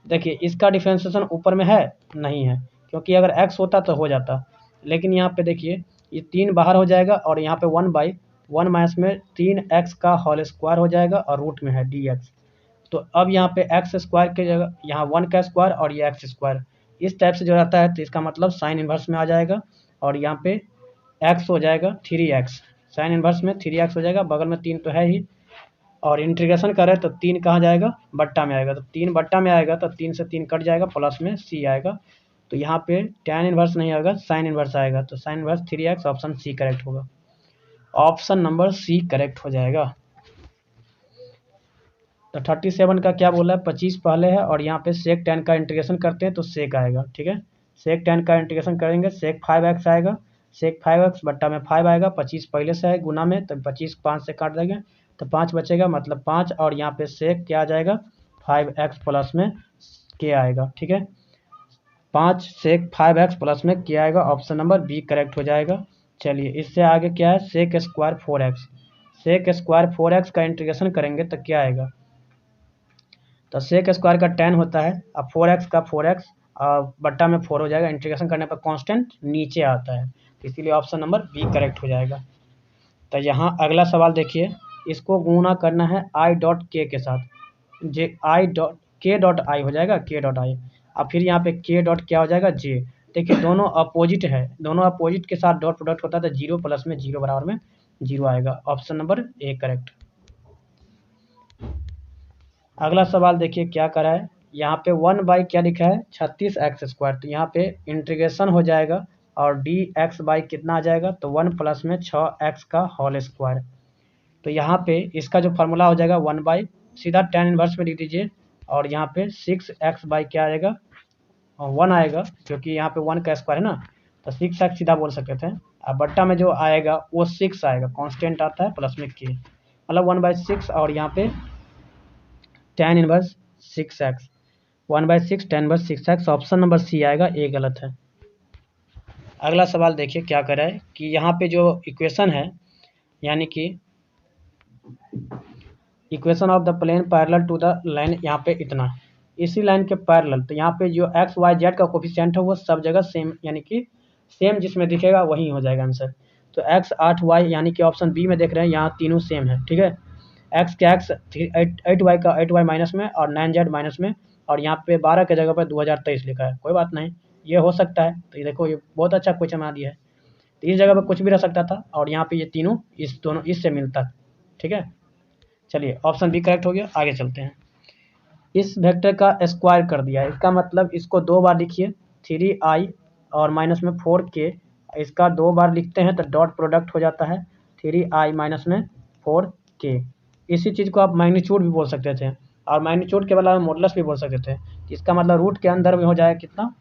देखिए इसका डिफ्रेंशिएशन ऊपर में है नहीं है, क्योंकि अगर x होता तो हो जाता, लेकिन यहाँ पे देखिए ये 3 बाहर हो जाएगा, और यहाँ पे 1/1 माइनस में 3x का होल स्क्वायर हो जाएगा, और रूट में है dx। तो अब यहाँ पे x स्क्वायर के जगह यहाँ 1 का स्क्वायर और ये x स्क्वायर, इस टाइप से जो रहता है तो इसका मतलब साइन इन्वर्स में आ जाएगा, और यहाँ पे x हो जाएगा 3x, साइन इन्वर्स में 3x हो जाएगा, बगल में 3 तो है ही, और इंटीग्रेशन करें तो 3 कहाँ जाएगा, बट्टा में आएगा, तो 3 बट्टा में आएगा तो 3 से 3 कट जाएगा, प्लस में c आएगा। तो यहाँ पे tan इन्वर्स नहीं आएगा, साइन इन्वर्स आएगा, तो sine inverse 3x, option C correct होगा, ऑप्शन नंबर सी करेक्ट हो जाएगा। तो 37 का क्या बोला है, 25 पहले है, और यहाँ पे सेक tan का इंटीग्रेशन करते हैं तो सेक आएगा, ठीक है, सेक tan का इंटीग्रेशन करेंगे, सेक 5x आएगा, सेक 5x बट्टा में 5 आएगा, 25 पहले से है गुना में, तो 25 5 से काट देंगे तो 5 बचेगा, मतलब 5, और यहाँ पे सेक क्या आ जाएगा, 5x प्लस में k आएगा, ठीक है, 5 सेक 5x प्लस में k आएगा, ऑप्शन नंबर बी करेक्ट हो जाएगा। चलिए इससे आगे क्या है, sec square 4x, sec square 4x का इंटीग्रेशन करेंगे तो क्या आएगा, तो सेक स्क्वायर का tan होता है, अब 4x का 4x बट्टा में 4 हो जाएगा, इंटीग्रेशन करने पर कांस्टेंट नीचे आता है, तो इसीलिए ऑप्शन नंबर बी करेक्ट हो जाएगा। तो यहाँ अगला सवाल देखिए, इसको गुणा करना है i.k के साथ, k.i हो जाएगा, k.i, अब फिर यहाँ पे k डॉट क्या हो जाएगा, j। देखिए दोनों अपोजिट है, दोनों अपोजिट के साथ डॉट प्रोडक्ट होता है तो 0 प्लस में 0 बराबर में 0 आएगा, ऑप्शन नंबर ए करेक्ट। अगला सवाल देखिए क्या करा है, यहाँ पे 1 क्या लिखा है, 36x², तो यहाँ पे इंटीग्रेशन हो जाएगा और dx कितना आ जाएगा, तो 1 प्लस में 6x का होल स्क्वायर। तो यहाँ पे इसका जो फार्मूला हो जाएगा 1 सीधा tan इन्वर्स में लिख दीजिए, और यहाँ पे 6x क्या आएगा, 1 आएगा, क्योंकि यहाँ पे 1 का स्क्वायर है ना, तो 6x सीधा बोल सकते थे, अब बट्टा में जो आएगा वो 6 आएगा, कांस्टेंट आता है, प्लस में k, मतलब 1/6, और यहाँ पे tan inverse 6x, 1/6 tan inverse 6x, option number C आएगा, ए गलत है। अगला सवाल देखिए क्या कर रहा है कि यहाँ पे जो इक्वेशन है, यानी कि equation of the plane parallel to the line, यहाँ पे इतना, इसी लाइन के पैरेलल, तो यहाँ पे जो एक्स वाई जेड का कोफिशिएंट है वो सब जगह सेम, यानी कि सेम जिसमें दिखेगा वही हो जाएगा आंसर। तो x 8y, यानी कि ऑप्शन बी में देख रहे हैं, यहाँ तीनों सेम है, ठीक है, x के x 8y का 8y माइनस में और 9z माइनस में, और यहाँ पे 12 के जगह पर 2023 लिखा है, कोई बात नहीं, ये हो सकता है। तो ये देखो ये बहुत अच्छा क्वेश्चन बना दिया है, तो इस जगह पर कुछ भी रह सकता था, और यहाँ पे ये तीनों इस दोनों इससे मिलता, ठीक है। चलिए ऑप्शन बी करेक्ट हो गया, आगे चलते हैं। इस वेक्टर का स्क्वायर कर दिया है, इसका मतलब इसको 2 बार लिखिए, 3i और माइनस में 4k, इसका 2 बार लिखते हैं तो डॉट प्रोडक्ट हो जाता है 3i माइनस में 4k। इसी चीज़ को आप मैग्नीट्यूड भी बोल सकते थे, और मैग्नीट्यूड के अलावा मॉडुलस भी बोल सकते थे, इसका मतलब रूट के अंदर में हो जाएगा कितना,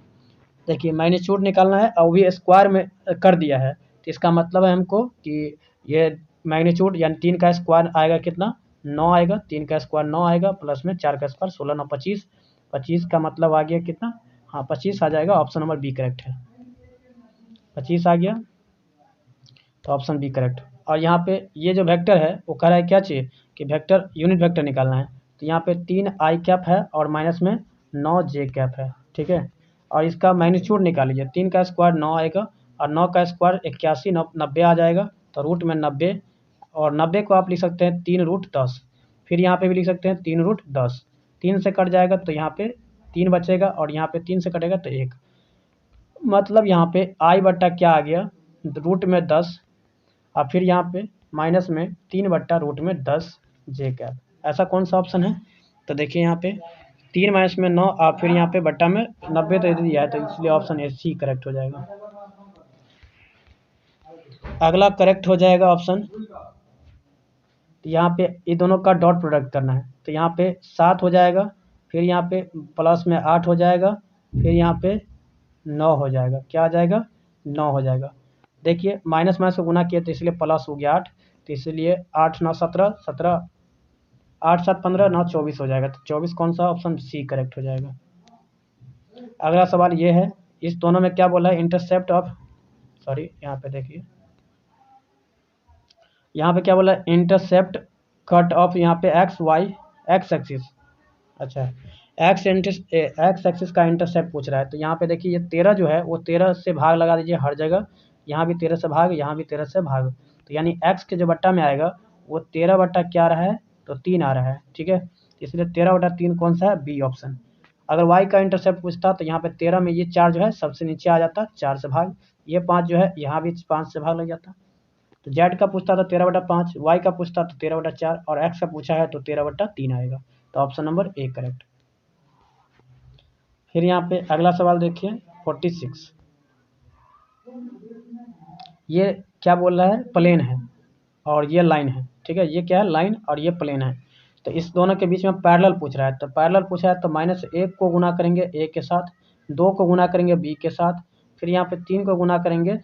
देखिए मैग्नीट्यूड निकालना है और भी स्क्वायर में कर दिया है, तो इसका मतलब है हमको कि ये मैग्नीट्यूड यानी 3 का स्क्वायर आएगा कितना 9 आएगा, 3 का स्क्वायर 9 आएगा, प्लस में 4 का स्क्वायर 16 9 25, 25 का मतलब आ गया कितना, हाँ 25 आ जाएगा, ऑप्शन नंबर बी करेक्ट है, 25 आ गया, तो ऑप्शन बी करेक्ट। और यहाँ पे ये जो वेक्टर है वो कह रहा है क्या चाहिए कि वेक्टर यूनिट वेक्टर निकालना है, तो यहाँ पे 3 आई कैप है और माइनस में 9 जे कैप है, ठीक है। और इसका मैग्नीट्यूड निकाल लीजिए, 3 का स्क्वायर 9 आएगा और 9 का स्क्वायर 81 90 आ जाएगा, तो रूट में 90, और 90 को आप लिख सकते हैं 3√10, फिर यहाँ पे भी लिख सकते हैं 3√10, 3 से कट जाएगा तो यहाँ पे 3 बचेगा और यहाँ पे 3 से कटेगा तो 1, मतलब यहाँ पे आई बट्टा क्या आ गया रूट में 10, और फिर यहाँ पे माइनस में 3/√10 जे कैप। ऐसा कौन सा ऑप्शन है, तो देखिए यहाँ पे 3 माइनस में 9 और फिर यहाँ पे बट्टा में 90 तो दिया है, तो इसलिए ऑप्शन ए सी करेक्ट हो जाएगा। अगला करेक्ट हो जाएगा ऑप्शन, तो यहाँ पे ये दोनों का डॉट प्रोडक्ट करना है, तो यहाँ पे 7 हो जाएगा, फिर यहाँ पे प्लस में 8 हो जाएगा, फिर यहाँ पे 9 हो जाएगा, क्या आ जाएगा 9 हो जाएगा। देखिए माइनस माइनस को गुना किया तो इसलिए प्लस हो गया 8, तो इसलिए 8 9 17 17 8 7 15 9 24 हो जाएगा, तो 24 कौन सा ऑप्शन सी करेक्ट हो जाएगा। अगला सवाल ये है, इस दोनों में क्या बोला है इंटरसेप्ट ऑफ, सॉरी यहाँ पे देखिए यहाँ पे क्या बोला है इंटरसेप्ट कट ऑफ, यहाँ पे एक्स वाई एक्स एक्सिस, अच्छा एक्स एक्सिस का इंटरसेप्ट पूछ रहा है, तो यहाँ पे देखिए ये 13 जो है वो 13 से भाग लगा दीजिए हर जगह, यहाँ भी 13 से भाग, यहाँ भी 13 से भाग, तो यानी एक्स के जो बट्टा में आएगा वो 13 बट्टा क्या आ रहा है, तो 3 आ रहा है, ठीक है, इसलिए 13/3 कौन सा है, बी ऑप्शन। अगर वाई का इंटरसेप्ट पूछता तो यहाँ पे 13 में ये 4 जो है सबसे नीचे आ जाता, 4 से भाग, ये 5 जो है यहाँ भी 5 से भाग लग जाता, तो जेड का पूछता था 13/5, वाई का पूछता तो 13/4, और एक्स का पूछा है तो 13/3 आएगा, तो ऑप्शन नंबर ए करेक्ट। फिर यहाँ पे अगला सवाल देखिए 46, ये क्या बोल रहा है प्लेन है और ये लाइन है, ठीक है, ये क्या है लाइन और ये प्लेन है, तो इस दोनों के बीच में पैरेलल पूछ रहा है, तो पैरेलल पूछा है तो -1 को गुना करेंगे ए के साथ, 2 को गुना करेंगे बी के साथ, फिर यहाँ पे 3 को गुना करेंगे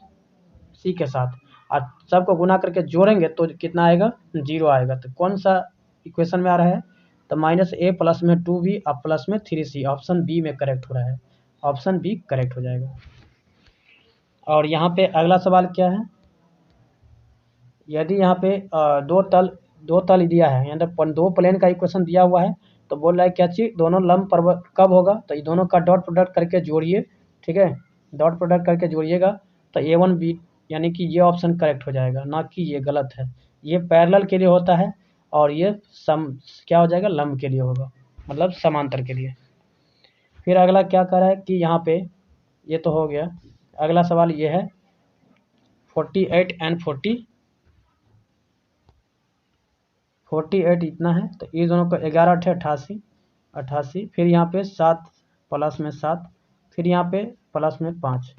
सी के साथ, और सबको गुना करके जोड़ेंगे तो कितना आएगा 0 आएगा, तो कौन सा इक्वेशन में आ रहा है, तो -a प्लस में 2b और प्लस में 3c, ऑप्शन बी में करेक्ट हो रहा है, ऑप्शन बी करेक्ट हो जाएगा। और यहाँ पे अगला सवाल क्या है, यदि यहाँ पे दो तल दिया है, यहाँ पर 2 प्लेन का इक्वेशन दिया हुआ है, तो बोल रहा है क्या चीज़ दोनों लंब पर कब होगा, तो ये दोनों का डॉट प्रोडक्ट करके जोड़िए, ठीक है, डॉट प्रोडक्ट करके जोड़िएगा, तो a1b यानी कि ये ऑप्शन करेक्ट हो जाएगा, ना कि ये गलत है, ये पैरेलल के लिए होता है और ये क्या हो जाएगा लंब के लिए होगा, मतलब समांतर के लिए। फिर अगला क्या कर रहा है कि यहाँ पे ये तो हो गया, अगला सवाल ये है 48 एंड 48 इतना है, तो ये दोनों को 11 8 88, फिर यहाँ पे 7 प्लस में 7, फिर यहाँ पे प्लस में 5,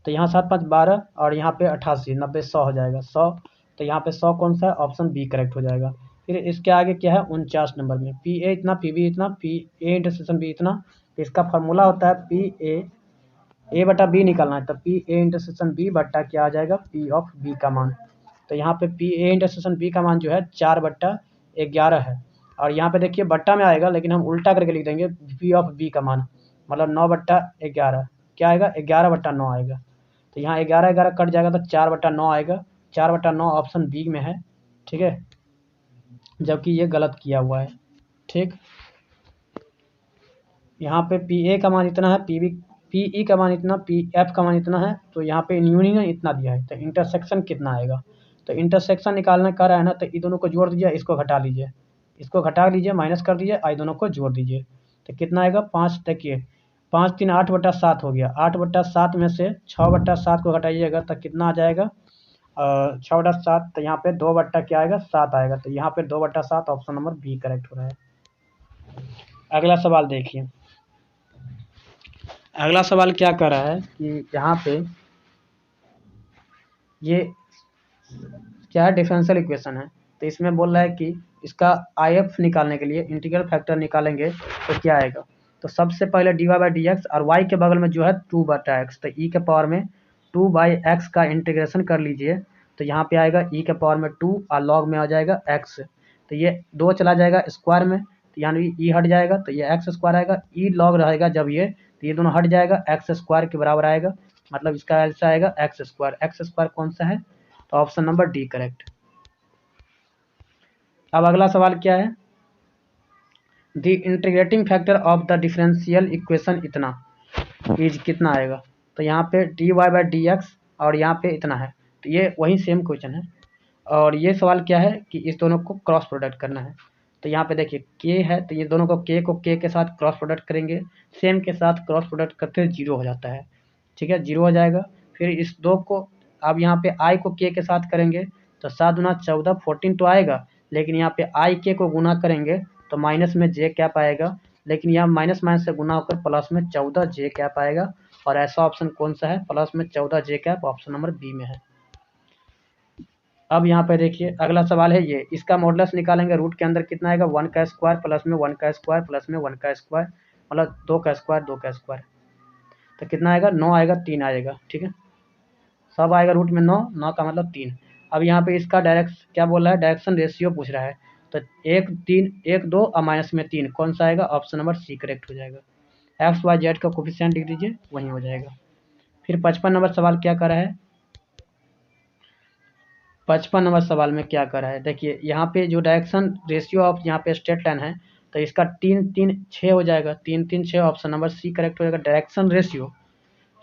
तो यहाँ 7 5 12 और यहाँ पे 88 90 100 हो जाएगा 100, तो यहाँ पे 100 कौन सा है, ऑप्शन बी करेक्ट हो जाएगा। फिर इसके आगे क्या है 49 नंबर में पी ए इतना पी बी इतना पी ए इंटरसेक्शन बी इतना, तो इसका फार्मूला होता है पी ए बटा बी निकालना है, तो पी ए इंटरसेक्शन बी बट्टा क्या आ जाएगा पी ऑफ बी का मान, तो यहाँ पे पी ए इंटरसेक्शन बी का मान जो है 4/11 है, और यहाँ पे देखिए बट्टा में आएगा लेकिन हम उल्टा करके लिख देंगे पी ऑफ बी का मान, मतलब 9/11 क्या आएगा 11/9 आएगा, तो यहाँ 11 कट जाएगा तो 4/9 आएगा, 4/9 ऑप्शन बी में है, ठीक है, जबकि ये गलत किया हुआ है, ठीक। यहाँ पे पी ए का मान इतना है, पी ई का मान इतना, पी एफ का मान इतना है, तो यहाँ पे यूनियन इतना दिया है, तो इंटरसेक्शन कितना आएगा, तो इंटरसेक्शन निकालना कर रहा है ना, तो इन दोनों को जोड़ दीजिए, इसको घटा लीजिए, इसको घटा लीजिए माइनस कर दीजिए, आई दोनों को जोड़ दीजिए, तो कितना आएगा 5, देखिए 5 3 8/7 हो गया, 8/7 में से 6/7 को घटाइएगा तो कितना आ जाएगा 6/7, तो यहाँ पे 2 बट्टा क्या आएगा 7 आएगा, तो यहाँ पे 2/7 ऑप्शन नंबर बी करेक्ट हो रहा है। अगला सवाल देखिए, अगला सवाल क्या कर रहा है कि यहाँ पे ये क्या है डिफरेंशियल इक्वेशन है, तो इसमें बोल रहा है कि इसका IF निकालने के लिए इंटीग्रल फैक्टर निकालेंगे तो क्या आएगा, तो सबसे पहले dy/dx और y के बगल में जो है 2/x, तो e के पावर में 2/x का इंटीग्रेशन कर लीजिए, तो यहाँ पे आएगा ई के पावर में 2 और लॉग में आ जाएगा x। तो ये 2 चला जाएगा स्क्वायर में, तो यानी ई हट जाएगा, तो ये एक्स स्क्वायर आएगा। ई लॉग रहेगा जब ये, तो ये दोनों हट जाएगा, एक्स स्क्वायर के बराबर आएगा, मतलब इसका आंसर आएगा एक्स स्क्वायर। एक्स स्क्वायर कौन सा है? तो ऑप्शन नंबर डी करेक्ट। अब अगला सवाल क्या है? The integrating factor of the differential equation इतना इज कितना आएगा? तो यहाँ पे D Y by D X और यहाँ पे इतना है, तो ये वही सेम क्वेश्चन है। और ये सवाल क्या है कि इस दोनों को क्रॉस प्रोडक्ट करना है। तो यहाँ पे देखिए के है, तो ये दोनों को के के साथ क्रॉस प्रोडक्ट करेंगे, सेम के साथ क्रॉस प्रोडक्ट करते जीरो हो जाता है, ठीक है, जीरो हो जाएगा। फिर इस दो को अब यहाँ पे आई को के साथ करेंगे, तो 7 दूना 14 14 तो आएगा, लेकिन यहाँ पे आई के को गुना करेंगे तो माइनस में जे कैप आएगा, लेकिन यहाँ माइनस माइनस से गुना होकर प्लस में 14 जे कैप आएगा। और ऐसा ऑप्शन कौन सा है? प्लस में 14 जे कैप, ऑप्शन नंबर बी में है। अब यहाँ पे देखिए अगला सवाल है ये, इसका मॉडुलस निकालेंगे, रूट के अंदर कितना आएगा? 1 का स्क्वायर प्लस में 1 का स्क्वायर प्लस में 1 का स्क्वायर, मतलब 2 का स्क्वायर 2 का स्क्वायर, तो कितना आएगा? 9 आएगा, 3 आएगा, ठीक है, सब आएगा रूट में 9, 9 का मतलब 3। अब यहाँ पे इसका क्या बोल रहा है? डायरेक्शन रेशियो पूछ रहा है, तो 1 3 1 2 और माइनस में 3 कौन सा आएगा? ऑप्शन नंबर सी करेक्ट हो जाएगा। एक्स वाई जेड का कोफिशिएंट लिख दीजिए, वही हो जाएगा। फिर 55 नंबर सवाल क्या कर रहा है? 55 नंबर सवाल में क्या कर रहा है? देखिए यहाँ पे जो डायरेक्शन रेशियो ऑफ यहाँ पे स्ट्रेट लाइन है, तो इसका 3 3 6 हो जाएगा, 3 3 6, ऑप्शन नंबर सी करेक्ट हो जाएगा। डायरेक्शन रेशियो,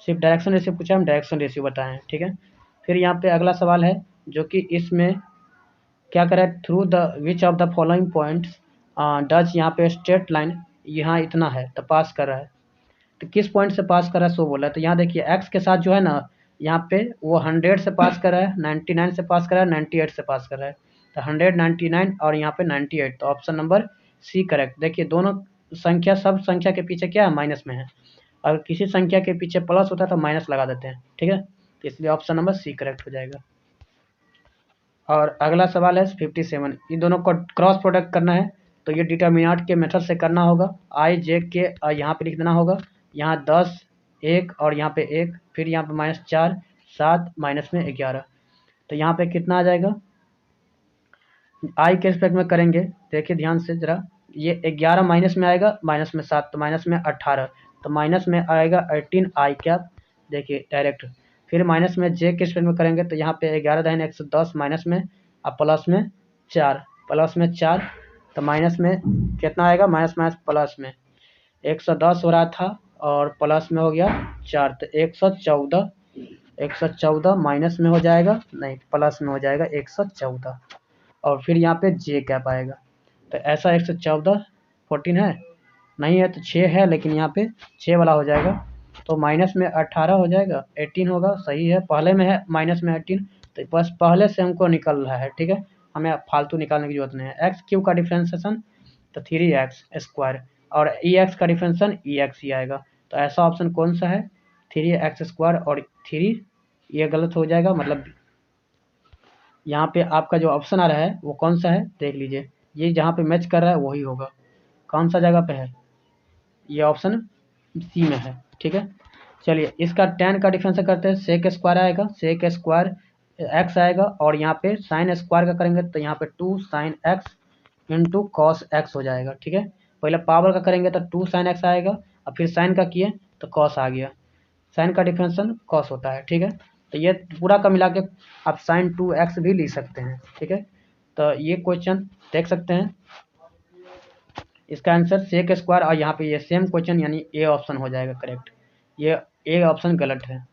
सिर्फ डायरेक्शन रेशियो पूछा, हम डायरेक्शन रेशियो बताएं, ठीक है। फिर यहाँ पे अगला सवाल है जो कि इसमें क्या कर रहा है? Through the which of the following points does, यहाँ पे स्ट्रेट लाइन यहाँ इतना है तो पास कर रहा है, तो किस पॉइंट से पास कर रहा है सो बोला है। तो यहाँ देखिए एक्स के साथ जो है ना, यहाँ पे वो 100 से पास कर रहा है, 99 से पास कर रहा है, 98 से पास कर रहा है, तो 100 99 और यहाँ पे 98, तो ऑप्शन नंबर सी करेक्ट। देखिए दोनों संख्या, सब संख्या के पीछे क्या है? माइनस में है, अगर किसी संख्या के पीछे प्लस होता है तो माइनस लगा देते हैं, ठीक है, तो इसलिए ऑप्शन नंबर सी करेक्ट हो जाएगा। और अगला सवाल है 57, इन दोनों को क्रॉस प्रोडक्ट करना है, तो ये डिटर्मिनेंट के मेथड से करना होगा। आई जे के यहाँ पे लिख देना होगा, यहाँ 10 1 और यहाँ पे 1, फिर यहाँ पे -4 7 माइनस में 11, तो यहाँ पे कितना आ जाएगा? आई के रिस्पेक्ट में करेंगे, देखिए ध्यान से ज़रा, ये 11 माइनस में आएगा, माइनस में 7 तो माइनस में 18, तो माइनस में आएगा 18 आई कैप, देखिए डायरेक्ट। फिर माइनस में जे के रिस्पेक्ट में करेंगे, तो यहाँ पे 11 दाहिने 110 माइनस में, अब प्लस में 4, तो माइनस में कितना आएगा? माइनस माइनस प्लस में 110 हो रहा था और प्लस में हो गया 4, तो 114 माइनस में हो जाएगा, नहीं प्लस में हो जाएगा 114, और फिर यहाँ पे जे कैप आएगा, तो ऐसा 114 14 है नहीं है, तो 6 है, लेकिन यहाँ पे 6 वाला हो जाएगा, तो माइनस में 18 हो जाएगा, 18 होगा, सही है, पहले में है माइनस में 18, तो बस पहले से हमको निकल रहा है, ठीक है, हमें फालतू निकालने की जरूरत नहीं है। एक्स क्यूब का डिफ्रेंसिएशन तो 3x स्क्वायर, और ई एक्स का डिफ्रेंसिएशन ई एक्स ही आएगा, तो ऐसा ऑप्शन कौन सा है? 3x स्क्वायर और 3, ये गलत हो जाएगा, मतलब यहाँ पे आपका जो ऑप्शन आ रहा है वो कौन सा है देख लीजिए, ये जहाँ पे मैच कर रहा है वही होगा, कौन सा जगह पे है? ये ऑप्शन सी में है, ठीक है। चलिए इसका tan का डिफरेंस करते हैं, सेक स्क्वायर आएगा, सेक स्क्वायर एक्स आएगा, और यहाँ पे साइन स्क्वायर का करेंगे तो यहाँ पे 2 sine x into cos x हो जाएगा, ठीक है। पहले पावर का करेंगे तो 2 साइन एक्स आएगा, और फिर साइन का किए तो कॉस आ गया, साइन का डिफरेंशियल कॉस होता है, ठीक है। तो ये पूरा का मिला के आप साइन 2x भी लिख सकते हैं, ठीक है। तो ये क्वेश्चन देख सकते हैं, इसका आंसर सेक स्क्वायर, और यहाँ पे ये सेम क्वेश्चन यानी ए ऑप्शन हो जाएगा करेक्ट, ये ए ऑप्शन गलत है।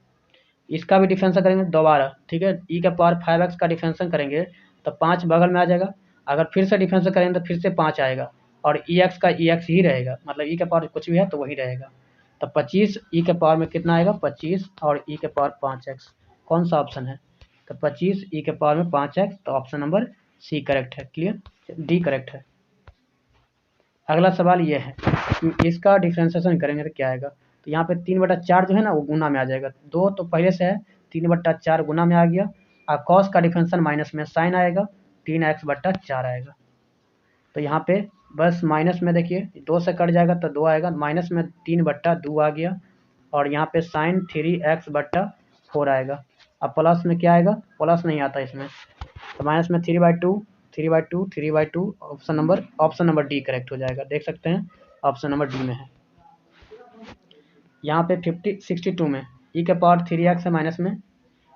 इसका भी डिफरेंशन करेंगे दोबारा, ठीक है, ई के पावर 5x का डिफरेंशन करेंगे तो 5 बगल में आ जाएगा, अगर फिर से डिफरेंशन करेंगे तो फिर से 5 आएगा, और ई एक्स का ई एक्स ही रहेगा, मतलब ई के पावर कुछ भी है तो वही रहेगा, तो 25 ई के पावर में कितना आएगा? 25 और ई के पावर 5x, कौन सा ऑप्शन है? तो 25 ई के पावर में 5x, तो ऑप्शन नंबर सी करेक्ट है, क्लियर, डी करेक्ट है। अगला सवाल ये है कि इसका डिफ्रेंसिएशन करेंगे तो क्या आएगा? तो यहाँ पे 3/4 जो है ना वो गुना में आ जाएगा, 2 तो पहले से है, 3/4 गुना में आ गया, और कॉस का डिफरेंशियल माइनस में साइन आएगा, 3x/4 आएगा, तो यहाँ पे बस माइनस में देखिए 2 से कट जाएगा तो 2 आएगा, माइनस में 3/2 आ गया, और यहाँ पे साइन 3x/4 आएगा, अब प्लस में क्या आएगा, प्लस नहीं आता इसमें, तो माइनस में 3/2 3/2 3/2, ऑप्शन नंबर डी करेक्ट हो जाएगा। देख सकते हैं ऑप्शन नंबर डी में है। यहाँ पे 62 में ई के पावर 3x है माइनस में,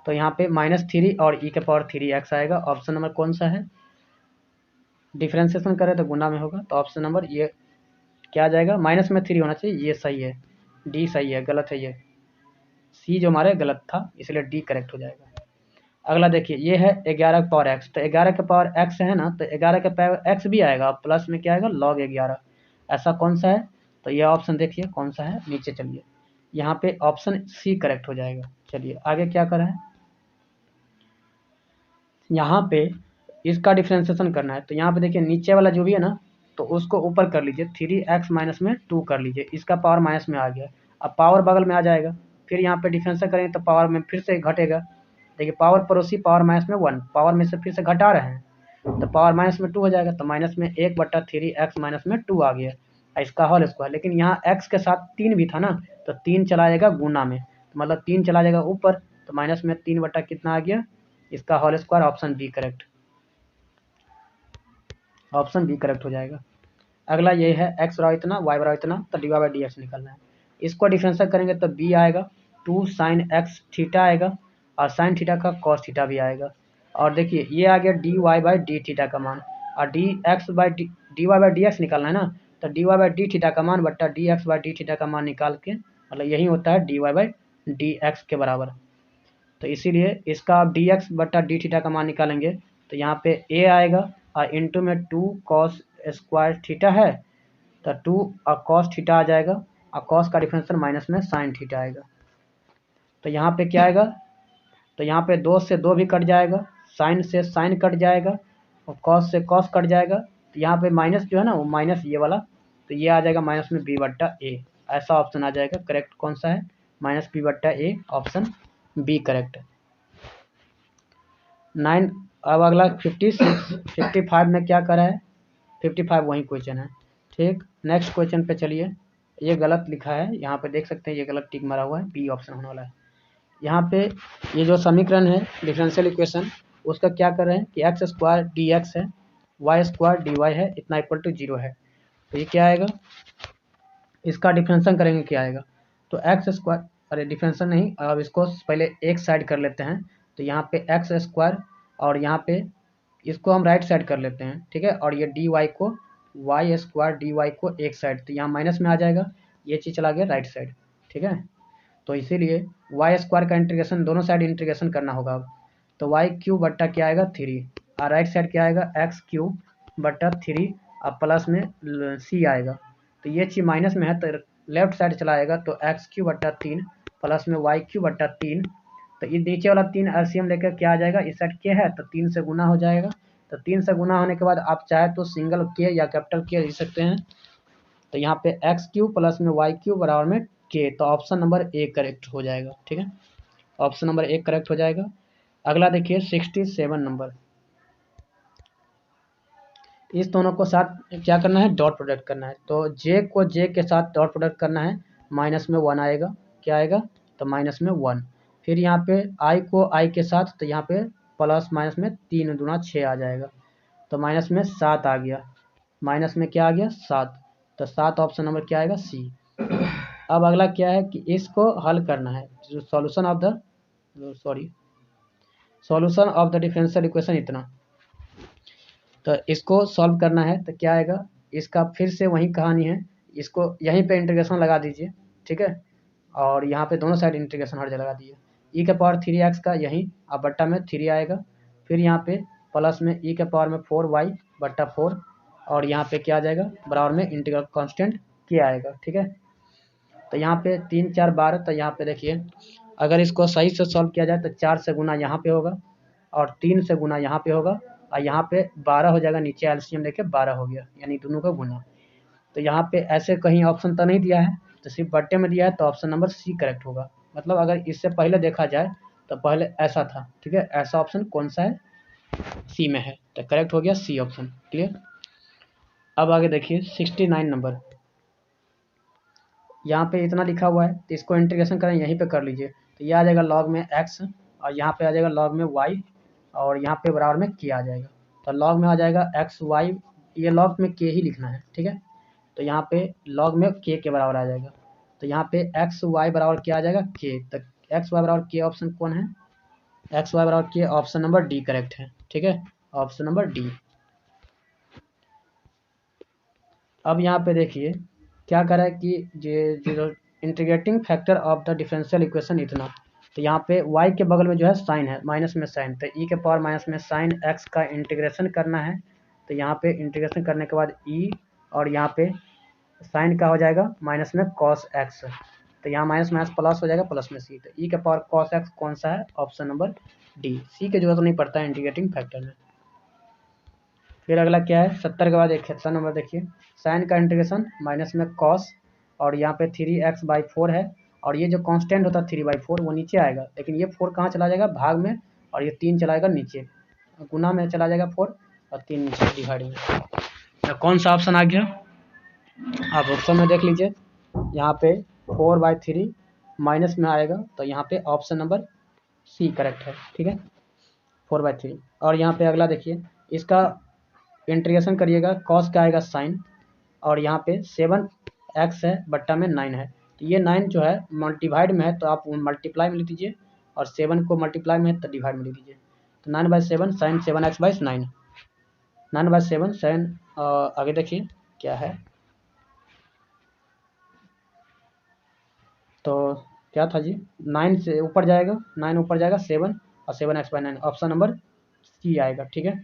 तो यहाँ पे -3 और ई के पावर 3x आएगा। ऑप्शन नंबर कौन सा है, डिफ्रेंसिएशन करें तो गुना में होगा, तो ऑप्शन नंबर ये क्या आ जाएगा, माइनस में 3 होना चाहिए, ये सही है, डी सही है, गलत है ये, सी जो हमारे गलत था, इसलिए डी करेक्ट हो जाएगा। अगला देखिए, ये है 11 के पावर एक्स, तो 11 के पावर एक्स है ना, तो 11 के पावर एक्स भी आएगा, प्लस में क्या आएगा, log 11। ऐसा कौन सा है, तो ये ऑप्शन देखिए कौन सा है, नीचे चलिए, यहाँ पे ऑप्शन सी करेक्ट हो जाएगा। चलिए आगे क्या करें, यहाँ पे इसका डिफ्रेंसिएशन करना है, तो यहाँ पे देखिए नीचे वाला जो भी है ना, तो उसको ऊपर कर लीजिए, 3x माइनस में 2 कर लीजिए, इसका पावर माइनस में आ गया, अब पावर बगल में आ जाएगा, फिर यहाँ पे डिफ्रेंसिएशन करेंगे तो पावर में फिर से घटेगा। देखिए पावर पड़ोसी, पावर माइनस में 1, पावर में से फिर से घटा रहे हैं, तो पावर माइनस में 2 हो जाएगा, तो माइनस में 1/3x माइनस में 2 आ गया, इसका होल स्क्वायर। लेकिन यहाँ x के साथ 3 भी था ना, तो 3 चला जाएगा गुना में, तो मतलब 3 चला जाएगा ऊपर, तो माइनस में 3 बटा कितना आ गया, इसका whole square, option B correct, option B correct हो जाएगा। अगला ये है x बराबर इतना, y बराबर इतना, तो dy/dx निकलना है। इसको डिफरेंशियल करेंगे तो b आएगा, 2 sin x थीटा आएगा, और sin थीटा का cos थीटा भी आएगा। और देखिए ये आ गया dy/d थीटा का मान, और dy/dx निकालना है ना, तो dy/d थीटा का मान बट्टा dx/d थीटा का मान निकाल के, मतलब यही होता है dy/dx के बराबर। तो इसीलिए इसका आप dx/d थीटा का मान निकालेंगे, तो यहाँ पे a आएगा, और इंटू में 2 cos स्क्वायर थीटा है, तो 2 और cos थीटा आ जाएगा, और cos का डिफरेंशियल माइनस में sin थीटा आएगा। तो यहाँ पे क्या आएगा, तो यहाँ पे 2 से 2 भी कट जाएगा, sin से sin कट जाएगा, और cos से cos कट जाएगा, तो यहाँ पे माइनस जो है ना, वो माइनस ये वाला, तो ये आ जाएगा माइनस में b/a, ऐसा ऑप्शन आ जाएगा। करेक्ट कौन सा है, -b/a, ऑप्शन बी करेक्ट। 9, अब अगला 55 में क्या करा है, 55 वही क्वेश्चन है, ठीक। नेक्स्ट क्वेश्चन पे चलिए, ये गलत लिखा है, यहाँ पे देख सकते हैं ये गलत टिक मारा हुआ है, बी ऑप्शन होने वाला है। यहाँ पे ये जो समीकरण है डिफरेंशियल इक्वेशन, उसका क्या कर रहे हैं कि x² dx है, y² dy है, इतना इक्वल टू 0 है, तो ये क्या आएगा, इसका डिफरेंशियल करेंगे क्या आएगा, तो x², अरे डिफरेंशियल नहीं, अब इसको पहले एक साइड कर लेते हैं, तो यहाँ पे x² और यहाँ पे इसको हम राइट साइड कर लेते हैं, ठीक है, और ये dy को y² dy को एक साइड, तो यहाँ माइनस में आ जाएगा, ये चीज़ चला गया राइट साइड, ठीक है। तो इसीलिए y² का इंटीग्रेशन दोनों साइड इंटीग्रेशन करना होगा अब, तो y³ बट्टा क्या आएगा 3, और राइट साइड क्या आएगा x³ बट्टा 3, और प्लस में c आएगा, तो ये चीज़ माइनस में है तो लेफ्ट साइड चला आएगा, तो x³ बट्टा 3 प्लस में y³ बट्टा 3, तो ये नीचे वाला 3 एलसीएम लेकर क्या आ जाएगा, इस साइड के है तो 3 से गुना हो जाएगा, तो 3 से गुना होने के बाद आप चाहे तो सिंगल के या कैपिटल के लिख सकते हैं, तो यहाँ पे x³ प्लस में y³ बराबर में k, तो ऑप्शन नंबर ए करेक्ट हो जाएगा, ठीक है, ऑप्शन नंबर ए करेक्ट हो जाएगा। अगला देखिए 67 नंबर, इस दोनों को साथ क्या करना है, डॉट प्रोडक्ट करना है, तो j को j के साथ डॉट प्रोडक्ट करना है, माइनस में 1 आएगा, क्या आएगा, तो माइनस में 1, फिर यहाँ पे i को i के साथ, तो यहाँ पे प्लस माइनस में 3 दूना 6 आ जाएगा, तो माइनस में 7 आ गया, माइनस में क्या आ गया 7, तो 7 ऑप्शन नंबर क्या आएगा सी। अब अगला क्या है कि इसको हल करना है, जो solution of the differential equation इतना, तो इसको सॉल्व करना है, तो क्या आएगा, इसका फिर से वही कहानी है, इसको यहीं पे इंटीग्रेशन लगा दीजिए, ठीक है, और यहाँ पे दोनों साइड इंटीग्रेशन हर जगह लगा दीजिए, ई के पावर 3x का यहीं, अब बट्टा में 3 आएगा, फिर यहाँ पे प्लस में ई के पावर में 4y बट्टा 4, और यहाँ पे क्या आ जाएगा, बराबर में इंटीग्रल कांस्टेंट क्या आएगा, ठीक है। तो यहाँ पे 3 4 12, तो यहाँ पे देखिए अगर इसको सही से सॉल्व किया जाए तो 4 से गुना यहाँ पे होगा, और 3 से गुना यहाँ पे होगा, और यहाँ पे 12 हो जाएगा, नीचे एलसीएम लेके 12 हो गया, यानी दोनों का गुना। तो यहाँ पे ऐसे कहीं ऑप्शन तो नहीं दिया है, तो सिर्फ बट्टे में दिया है, तो ऑप्शन नंबर सी करेक्ट होगा। मतलब अगर इससे पहले देखा जाए तो पहले ऐसा था, ठीक है, ऐसा ऑप्शन कौन सा है, सी में है, तो करेक्ट हो गया सी ऑप्शन, क्लियर। अब आगे देखिए 69 नंबर, यहाँ पे इतना लिखा हुआ है, तो इसको इंटीग्रेशन करें यहीं पे कर लीजिए, तो ये आ जाएगा लॉग में x और यहाँ पे आ जाएगा log में y और यहाँ पे बराबर में k आ जाएगा। तो log में आ जाएगा x y, ये log में k ही लिखना है, ठीक है। तो यहाँ पे log में k के बराबर आ जाएगा। तो यहाँ पे x y बराबर क्या आ जाएगा k। तो x y बराबर k ऑप्शन कौन है, x y बराबर k option number D correct है, ठीक है, ऑप्शन नंबर डी। अब यहाँ पे देखिए क्या करा है कि जो integrating factor of the differential equation इतना, तो यहाँ पे y के बगल में जो है साइन है, माइनस में साइन, तो e के पावर माइनस में साइन x का इंटीग्रेशन करना है। तो यहाँ पे इंटीग्रेशन करने के बाद e और यहाँ पे साइन का हो जाएगा माइनस में cos x, तो यहाँ माइनस माइनस प्लस हो जाएगा, प्लस में c, तो e के पावर cos x कौन सा है, ऑप्शन नंबर डी। c की जरूरत नहीं पड़ता है इंटीग्रेटिंग फैक्टर में। फिर अगला क्या है 70 के बाद 71 नंबर देखिए, साइन का इंटीग्रेशन माइनस में cos और यहाँ पे 3x/4 है, और ये जो कांस्टेंट होता है 3/4 वो नीचे आएगा, लेकिन ये 4 कहाँ चला जाएगा, भाग में, और ये 3 चला जाएगा नीचे, गुना में चला जाएगा 4 और 3 नीचे डिवाइड में। तो कौन सा ऑप्शन आ गया, आप ऑप्शन में देख लीजिए, यहाँ पे 4/3 माइनस में आएगा, तो यहाँ पे ऑप्शन नंबर सी करेक्ट है, ठीक है, 4/3। और यहाँ पे अगला देखिए, इसका इंटीग्रेशन करिएगा, कॉस का आएगा साइन, और यहाँ पे 7x है बट्टा में 9 है, तो ये 9 जो है डिवाइड में है तो आप मल्टीप्लाई में लिख दीजिए, और 7 को मल्टीप्लाई में है तो डिवाइड में लिख दीजिए। तो 9/7 साइन 7x/9, 9/7 साइन, आगे देखिए क्या है, तो क्या था जी, 9 से ऊपर जाएगा, 9 ऊपर जाएगा 7 और 7x/9, ऑप्शन नंबर सी आएगा, ठीक है,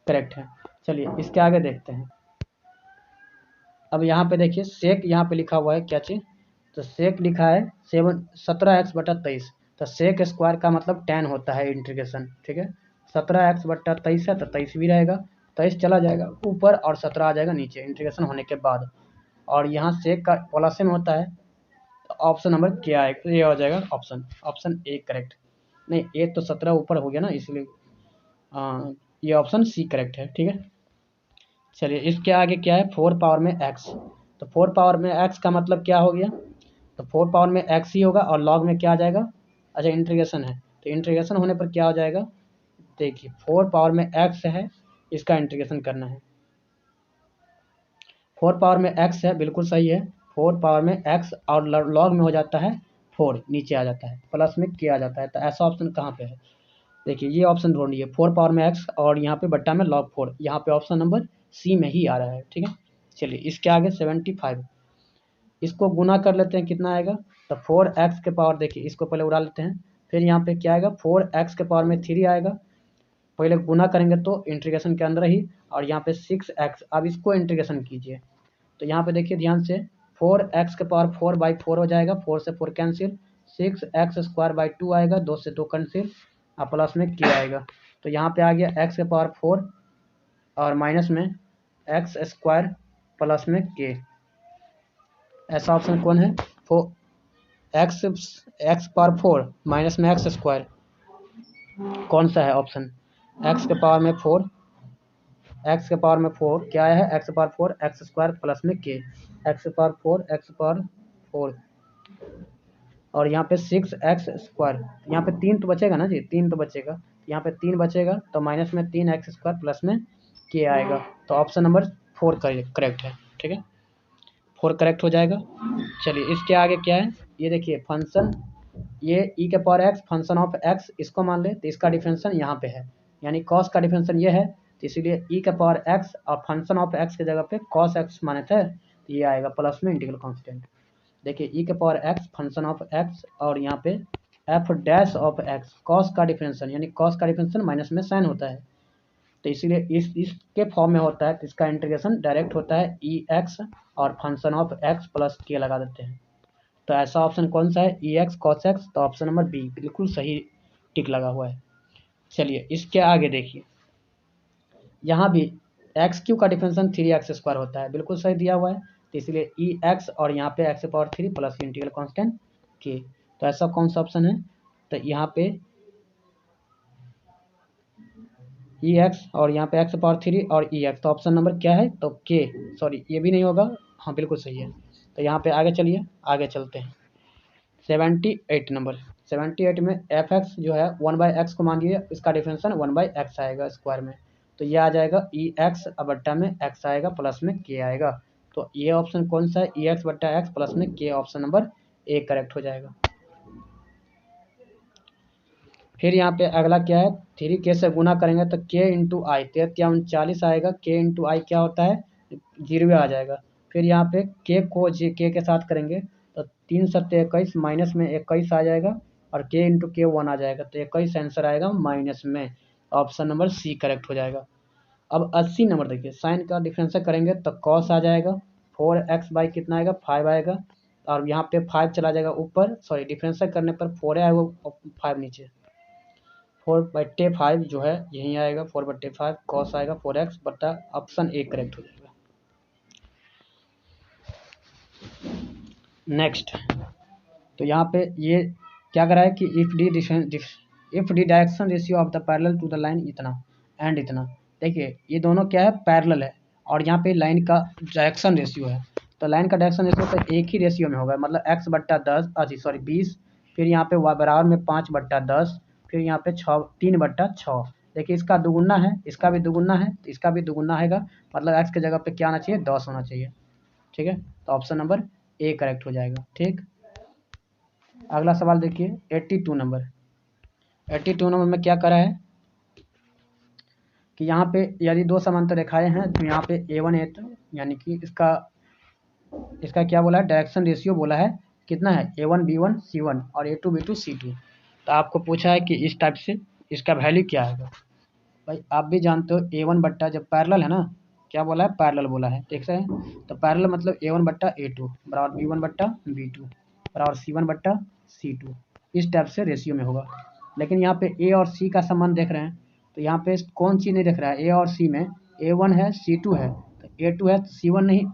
करेक्ट है। चलिए इसके आगे देखते हैं। अब यहाँ पे देखिए सेक यहाँ पे लिखा हुआ है क्या चीज़, तो सेक लिखा है 17x/23, तो सेक स्क्वायर का मतलब 10 होता है इंटीग्रेशन, ठीक है, 17x/23 है तो 23 भी रहेगा, 23 चला जाएगा ऊपर और 17 आ जाएगा नीचे इंटीग्रेशन होने के बाद, और यहाँ सेक का प्लस में होता है, तो ऑप्शन नंबर क्या आएगा, ये हो जाएगा ऑप्शन ए करेक्ट, नहीं ए तो 17 ऊपर हो गया ना, इसलिए ये ऑप्शन सी करेक्ट है, ठीक है। चलिए इसके आगे क्या है, 4 पावर में x, तो 4 पावर में x का मतलब क्या हो गया, तो 4 पावर में x ही होगा, और log में क्या आ जाएगा, अच्छा इंटीग्रेशन है, तो इंटीग्रेशन होने पर क्या हो जाएगा, देखिए 4 पावर में x है, इसका इंटीग्रेशन करना है, 4 पावर में x है, बिल्कुल सही है, 4 पावर में x और log में हो जाता है 4, नीचे आ जाता है, प्लस में क्या आ जाता है, तो ऐसा ऑप्शन कहाँ पे है, देखिए ये ऑप्शन ढूंढिए, 4 पावर में x और यहाँ पे बट्टा में log 4, यहाँ पे ऑप्शन नंबर सी में ही आ रहा है, ठीक है। चलिए इसके आगे 75, इसको गुना कर लेते हैं, कितना आएगा, तो 4x के पावर, देखिए इसको पहले उड़ा लेते हैं, फिर यहाँ पे क्या आएगा, 4x के पावर में 3 आएगा, पहले गुना करेंगे तो इंटीग्रेशन के अंदर ही, और यहाँ पे 6x, अब इसको इंटीग्रेशन कीजिए, तो यहाँ पे देखिए ध्यान से, 4x के पावर 4/4 हो जाएगा, 4 से 4 कैंसिल, 6x² आएगा, 2 से 2 कैंसिल, और प्लस में क्या आएगा, तो यहाँ पे आ गया x के पावर 4 और माइनस में x² प्लस में k, ऐसा ऑप्शन कौन है, x पावर 4 माइनस में x², कौन सा है ऑप्शन, x के पावर में 4, x के पावर में 4 क्या है, x पावर 4 x² प्लस में k, x power 4 x power 4, और यहाँ पे 6x², यहाँ पे 3 तो बचेगा ना जी, 3 तो बचेगा, यहाँ पे 3 बचेगा, तो माइनस में 3x² प्लस में k आएगा, तो ऑप्शन नंबर 4 करेक्ट है, ठीक है, 4 करेक्ट हो जाएगा। चलिए इसके आगे क्या है, ये देखिए फंक्शन, ये e के power x function of x, इसको मान ले तो इसका डिफरेंशियल यहाँ पे है, यानी cos का डिफरेंशियल ये है, तो इसीलिए e के पावर x और फंक्शन ऑफ x के जगह पे cos x माने थे, तो ये आएगा प्लस में इंटीग्रल कांस्टेंट, देखिए e के power x function of x और यहाँ पे f dash of x, cos का डिफरेंशियल, यानी cos का डिफरेंशियल माइनस में साइन होता है, तो इसीलिए इसके फॉर्म में होता है, तो इसका इंटीग्रेशन डायरेक्ट होता है ई एक्स और फंक्शन ऑफ एक्स प्लस के लगा देते हैं, तो ऐसा ऑप्शन कौन सा है, ई एक्स कॉस एक्स, तो ऑप्शन नंबर बी बिल्कुल सही टिक लगा हुआ है। चलिए इसके आगे देखिए, यहाँ भी एक्स क्यू का डिफरेंशियल 3x² होता है, बिल्कुल सही दिया हुआ है, तो इसलिए ई एक्स और यहाँ पे x power 3 plus integral constant के, तो ऐसा कौन सा ऑप्शन है, तो यहाँ पे ई एक्स और यहाँ पे x पावर 3 और ई एक्स, तो ऑप्शन नंबर क्या है, तो के, सॉरी ये भी नहीं होगा, हाँ बिल्कुल सही है, तो यहाँ पे आगे चलिए, आगे चलते हैं 78 नंबर, 78 में एफ एक्स जो है 1/x को मान लीजिए, इसका डिफरेंशियल 1/x आएगा स्क्वायर में, तो ये आ जाएगा ई एक्स बट्टा में x आएगा प्लस में k आएगा। तो ये ऑप्शन कौन सा है, ई एक्स बट्टा एक्स प्लस में k, option number A correct हो जाएगा। फिर यहाँ पे अगला क्या है, 3k से गुना करेंगे तो k इंटू आई, 43 आएगा, k इंटू आई क्या होता है 0 आ जाएगा। फिर यहाँ पे k को k के साथ करेंगे तो 3 सत्ते 21 माइनस में 21 आ जाएगा, और k इंटू k 1 आ जाएगा, तो 21 आंसर आएगा माइनस में, ऑप्शन नंबर सी करेक्ट हो जाएगा। अब 80 नंबर देखिए, साइन का डिफरेंस करेंगे तो कॉस आ जाएगा, 4x बाई कितना आएगा 5 आएगा, और यहाँ पे 5 चला जाएगा ऊपर, सॉरी डिफरेंस करने पर 4 आएगा और 5 नीचे, 4/5 जो है यहीं आएगा, 4/5 कॉस आएगा 4x बट्टा, ऑप्शन ए करेक्ट हो जाएगा। नेक्स्ट, तो यहाँ पे ये क्या करा है कि if the direction ratio of the parallel to the line इतना एंड इतना, देखिए ये दोनों क्या है पैरेलल है, और यहाँ पे लाइन का डायरेक्शन रेशियो है, तो लाइन का डायरेक्शन रेशियो तो एक ही रेशियो में होगा, मतलब x बट्टा 10 सॉरी 20, फिर यहाँ पे y बराबर में 5/10, फिर यहाँ पे 3/6, देखिए इसका दुगुना है, इसका भी दुगुना है, तो इसका भी दुगुना आएगा, मतलब x की जगह पे क्या आना चाहिए 10 होना चाहिए, ठीक है, तो ऑप्शन नंबर ए करेक्ट हो जाएगा। ठीक, अगला सवाल देखिए 82 नंबर, 82 नंबर में क्या करा है कि यहाँ पे यदि दो समांतर रेखाएं हैं तो यहाँ पे A1 A2, यानी कि इसका क्या बोला है, डायरेक्शन रेशियो बोला है कितना है A1 B1 C1 और A2 B2 C2, तो आपको पूछा है कि इस टाइप से इसका वैल्यू क्या आएगा। भाई आप भी जानते हो A1 बट्टा, जब पैरेलल है ना, क्या बोला है पैरेलल बोला है, देख रहे हैं, तो पैरेलल मतलब A1 बट्टा A2 बराबर B1 बट्टा B2 बराबर C1 बट्टा C2, इस टाइप से रेशियो में होगा। लेकिन यहाँ पे A और C का संबंध देख रहे हैं, तो यहाँ पे कौन चीज़ नहीं दिख रहा है, A और C में A1 है C2 है, तो A2 है C1 नहीं,